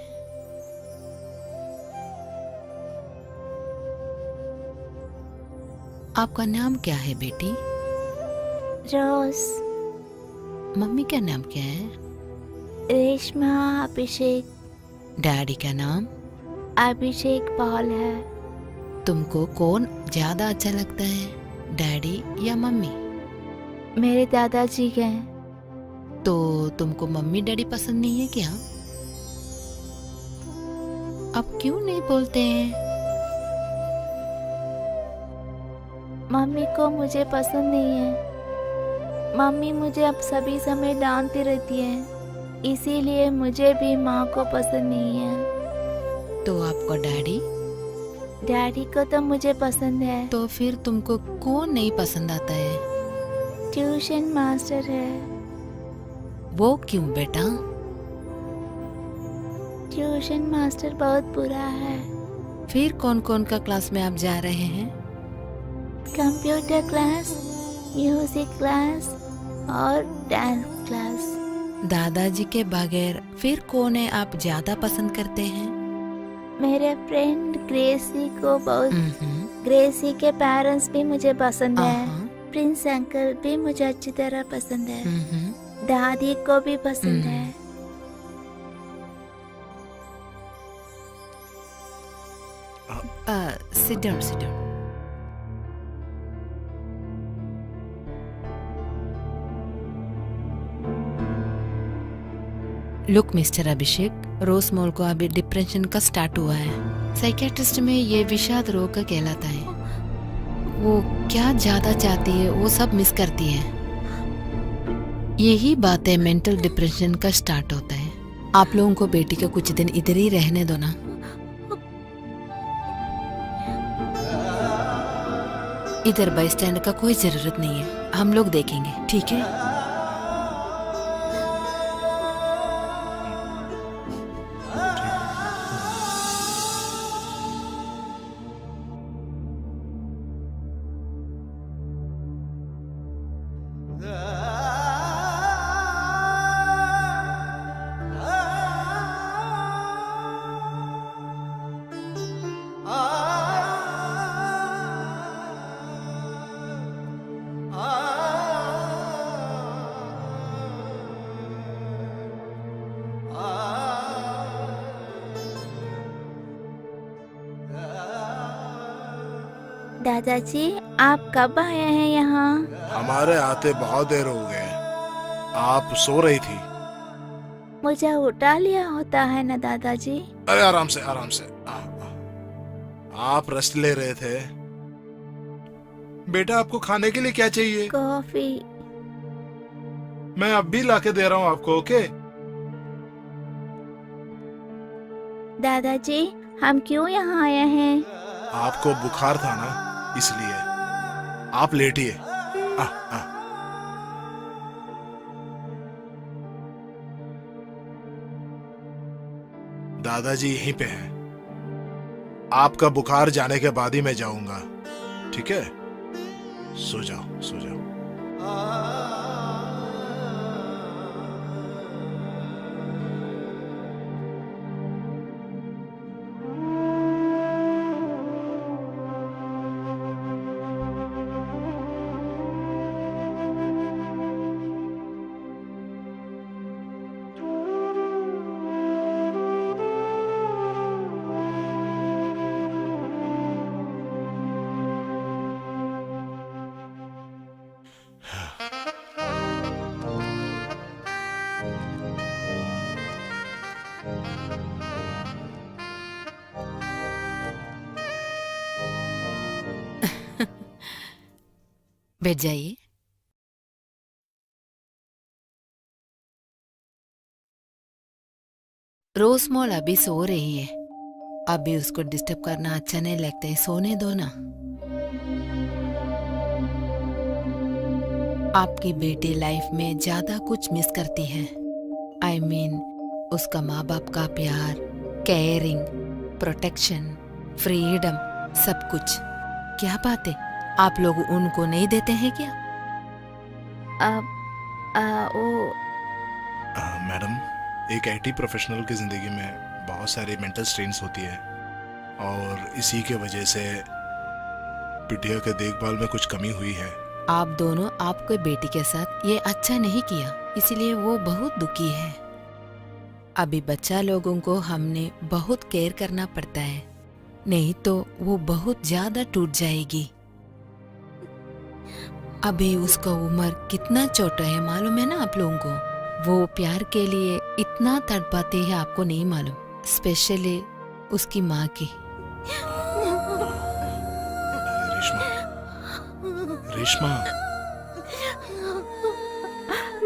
आपका नाम क्या है बेटी? रोज। मम्मी का नाम क्या है? रेशमा अभिषेक। डैडी का नाम? अभिषेक पॉल है। तुमको कौन ज्यादा अच्छा लगता है, डैडी या मम्मी? मेरे दादाजी हैं। तो तुमको मम्मी डैडी पसंद नहीं है क्या? अब क्यों नहीं बोलते हैं? मम्मी को मुझे पसंद नहीं है। मम्मी मुझे अब सभी समय डांटती रहती है, इसीलिए मुझे भी माँ को पसंद नहीं है। तो आपका डैडी? डैडी को तो मुझे पसंद है। तो फिर तुमको कौन नहीं पसंद आता है? ट्यूशन मास्टर है। वो क्यों बेटा? ट्यूशन मास्टर बहुत बुरा है। फिर कौन कौन का क्लास में आप जा रहे हैं? कंप्यूटर क्लास, म्यूजिक क्लास और डांस क्लास। दादाजी के बगैर फिर कौन है आप ज्यादा पसंद करते हैं? मेरे फ्रेंड ग्रेसी को बहुत। हम्म, ग्रेसी के पेरेंट्स भी मुझे पसंद है। आहा, प्रिंस अंकल भी मुझे अच्छी तरह पसंद है। हम्म, दादी को भी पसंद है। sit down, sit down. Look mister Abhishek, Rose mall को अभी डिप्रेशन का स्टार्ट हुआ है। साइकियाट्रिस्ट में ये विषाद रोग का कहलाता है। वो क्या ज्यादा चाहती है वो सब मिस करती है। यही बातें मेंटल डिप्रेशन का स्टार्ट होता है। आप लोगों को बेटी को कुछ दिन इधर ही रहने दो ना। इधर बाई स्टैंड का कोई जरूरत नहीं है, हम लोग देखेंगे, ठीक है? दादाजी, आप कब आए हैं यहाँ? हमारे आते बहुत देर हो गए। आप सो रही थी। मुझे उठा लिया होता है ना दादाजी। अरे आराम से, आराम से। आप रेस्ट ले रहे थे। बेटा आपको खाने के लिए क्या चाहिए? कॉफी। मैं अब भी लाके दे रहा हूँ आपको, ओके? दादाजी, हम क्यों यहाँ आए हैं? आपको बुखार था ना, इसलिए। आप लेटिए। दादाजी यहीं पे हैं। आपका बुखार जाने के बाद ही मैं जाऊंगा, ठीक है? सो जाओ, सो जाओ। बैठ जाइए। रोज मॉल अभी सो रही है। अभी उसको डिस्टर्ब करना अच्छा नहीं लगता है, सोने दो ना। आपकी बेटी लाइफ में ज्यादा कुछ मिस करती है। I mean, उसका माँ बाप का प्यार, केयरिंग, प्रोटेक्शन, फ्रीडम, सब कुछ। क्या बात है, आप लोग उनको नहीं देते हैं क्या? मैडम, एक आईटी प्रोफेशनल की जिंदगी में बहुत सारी मेंटल स्ट्रेन्स होती है और इसी के वजह से बिटिया के देखभाल में कुछ कमी हुई है। आप दोनों आपके बेटी के साथ ये अच्छा नहीं किया, इसलिए वो बहुत दुखी है। अभी बच्चा लोगों को हमने बहुत केयर करना पड़ता है, नहीं तो वो बहुत ज्यादा टूट जाएगी। अभी उसका उम्र कितना छोटा है मालूम है ना आप लोगों को? वो प्यार के लिए इतना तड़पाती है, आपको नहीं मालूम, स्पेशली उसकी माँ की। Reshma,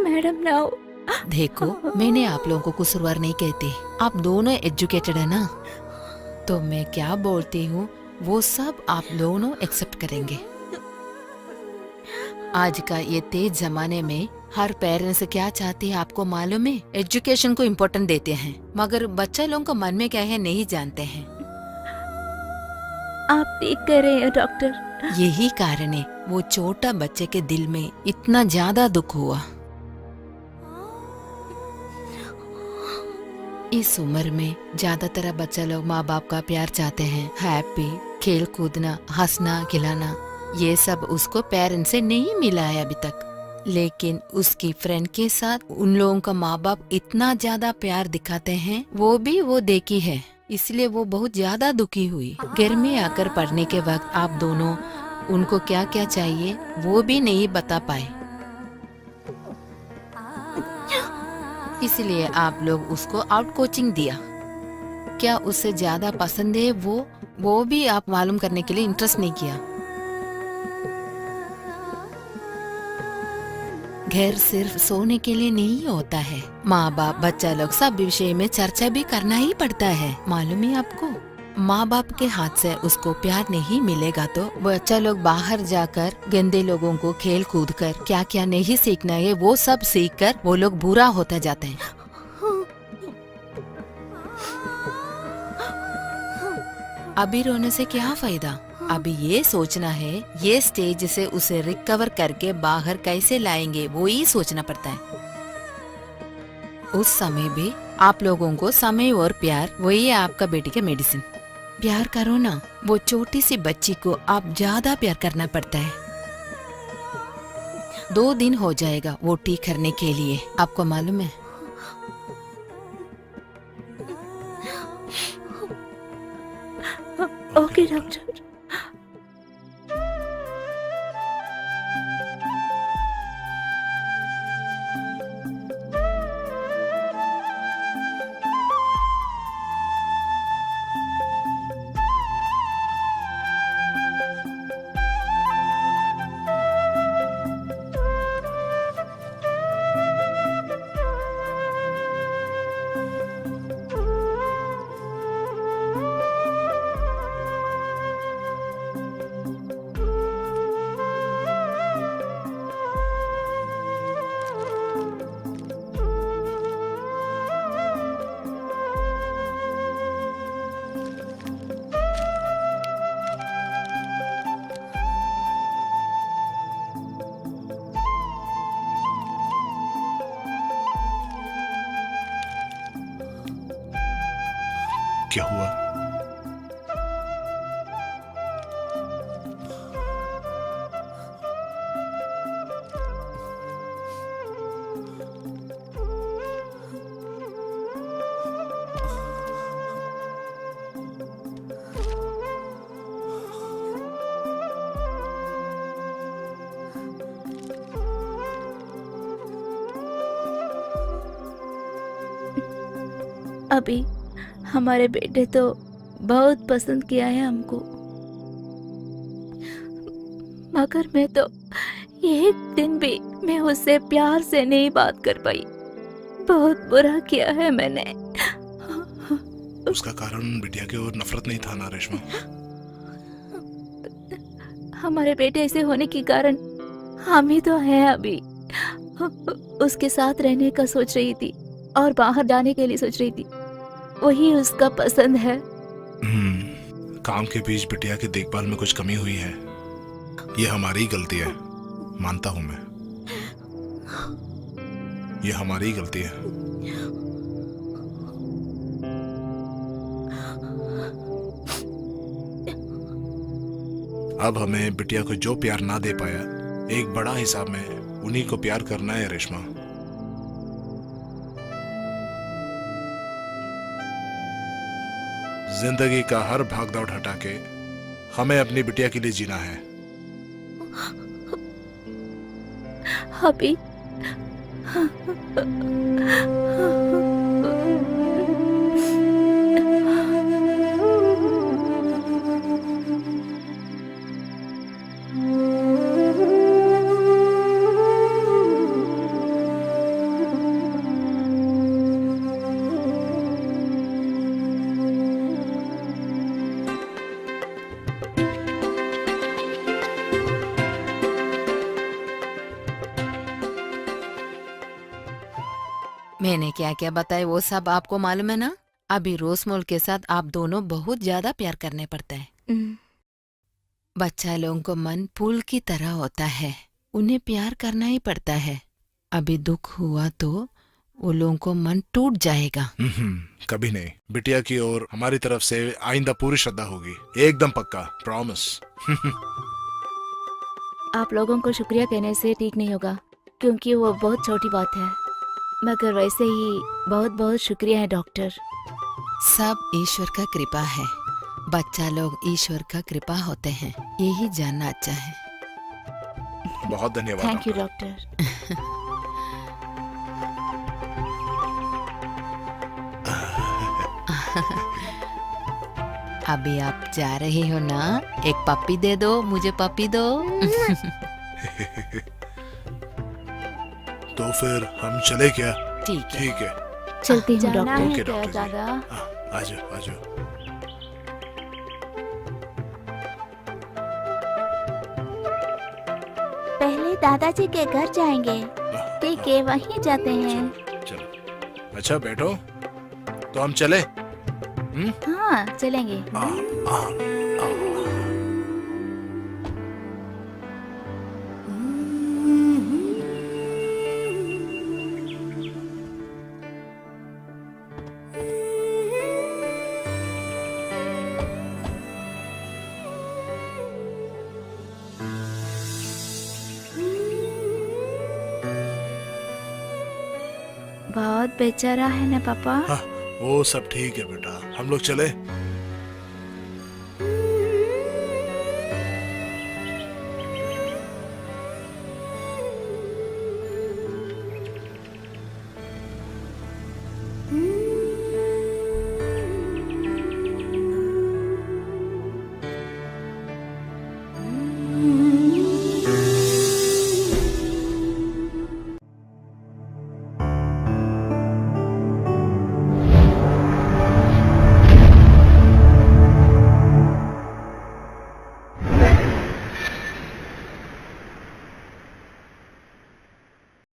madam now. देखो, मैंने आप लोगों को कुसूरवार नहीं कहती, आप दोनों एजुकेटेड है ना, तो मैं क्या बोलती हूँ वो सब आप दोनों एक्सेप्ट करेंगे। आज का ये तेज जमाने में हर पेरेंट्स क्या चाहते हैं आपको मालूम है? एजुकेशन को इम्पोर्टेंट देते हैं, मगर बच्चा लोगों का मन में क्या है नहीं जानते हैं। आप ठीक कह रहे हैं डॉक्टर। यही कारण है वो छोटा बच्चे के दिल में इतना ज्यादा दुख हुआ। इस उम्र में ज्यादातर बच्चा लोग माँ बाप का प्यार चाहते हैं, हैप्पी, खेल कूदना, हंसना खिलाना, ये सब उसको पेरेंट्स से नहीं मिला है अभी तक। लेकिन उसकी फ्रेंड के साथ उन लोगों का माँ बाप इतना ज्यादा प्यार दिखाते हैं, वो देखी है, इसलिए वो बहुत ज्यादा दुखी हुई। घर में आकर पढ़ने के वक्त आप दोनों उनको क्या क्या चाहिए वो भी नहीं बता पाए, इसलिए आप लोग उसको आउट कोचिंग दिया। क्या उससे ज्यादा पसंद है वो भी आप मालूम करने के लिए इंटरेस्ट नहीं किया। घर सिर्फ सोने के लिए नहीं होता है, माँ बाप बच्चा लोग सब विषय में चर्चा भी करना ही पड़ता है, मालूम है आपको। माँ बाप के हाथ से उसको प्यार नहीं मिलेगा तो बच्चा लोग बाहर जाकर गंदे लोगों को खेल कूद कर क्या क्या नहीं सीखना है वो सब सीख कर वो लोग बुरा होता जाते हैं। अभी रोने से क्या फायदा, अभी ये सोचना है ये स्टेज से उसे रिकवर करके बाहर कैसे लाएंगे वो ही सोचना पड़ता है। उस समय भी आप लोगों को समय और प्यार वही है आपका बेटी का मेडिसिन। प्यार करो ना, वो छोटी सी बच्ची को आप ज्यादा प्यार करना पड़ता है। 2 दिन हो जाएगा वो ठीक करने के लिए, आपको मालूम है। Okay doctor. क्या हुआ? अभी हमारे बेटे तो बहुत पसंद किया है हमको, मगर मैं तो एक दिन भी मैं उससे प्यार से नहीं बात कर पाई। बहुत बुरा किया है मैंने। उसका कारण बिटिया की ओर नफरत नहीं था ना रेशमा? हमारे बेटे ऐसे होने के कारण हम ही तो हैं अभी। उसके साथ रहने का सोच रही थी और बाहर जाने के लिए सोच रही थी, वही उसका पसंद है। काम के बीच बिटिया की देखभाल में कुछ कमी हुई है, ये हमारी गलती है, मानता हूं मैं, ये हमारी गलती है। अब हमें बिटिया को जो प्यार ना दे पाया, एक बड़ा हिसाब में उन्हीं को प्यार करना है रेशमा। जिंदगी का हर भागदौड़ हटा के हमें अपनी बिटिया के लिए जीना है। अभी मैंने क्या क्या बताया वो सब आपको मालूम है ना। अभी रोसमोल के साथ आप दोनों बहुत ज्यादा प्यार करने पड़ता है। बच्चा लोगों को मन फूल की तरह होता है, उन्हें प्यार करना ही पड़ता है। अभी दुख हुआ तो वो लोगों को मन टूट जाएगा। कभी नहीं। बिटिया की ओर हमारी तरफ से आइंदा पूरी श्रद्धा होगी, एकदम पक्का, प्रॉमिस। आप लोगों को शुक्रिया कहने से ठीक नहीं होगा, क्योंकि वो बहुत छोटी बात है, मगर वैसे ही बहुत बहुत शुक्रिया है डॉक्टर। सब ईश्वर का कृपा है। बच्चा लोग ईश्वर का कृपा होते हैं, यही जानना अच्छा है। बहुत धन्यवाद। Thank you doctor. अभी आप जा रहे हो ना, एक पप्पी दे दो, मुझे पप्पी दो। तो फिर हम चले क्या? ठीक है। ठीक है, चलती हूँ जाना डॉक्टर। है ओके, क्या डॉक्टर जी। दादा? आजो आजो। पहले दादाजी के घर जाएंगे, ठीक है वहीं जाते हैं। चलो, अच्छा बैठो, तो हम चले। हाँ चलेंगे। बहुत बेचारा है ना पापा। हाँ, वो सब ठीक है बेटा, हम लोग चले।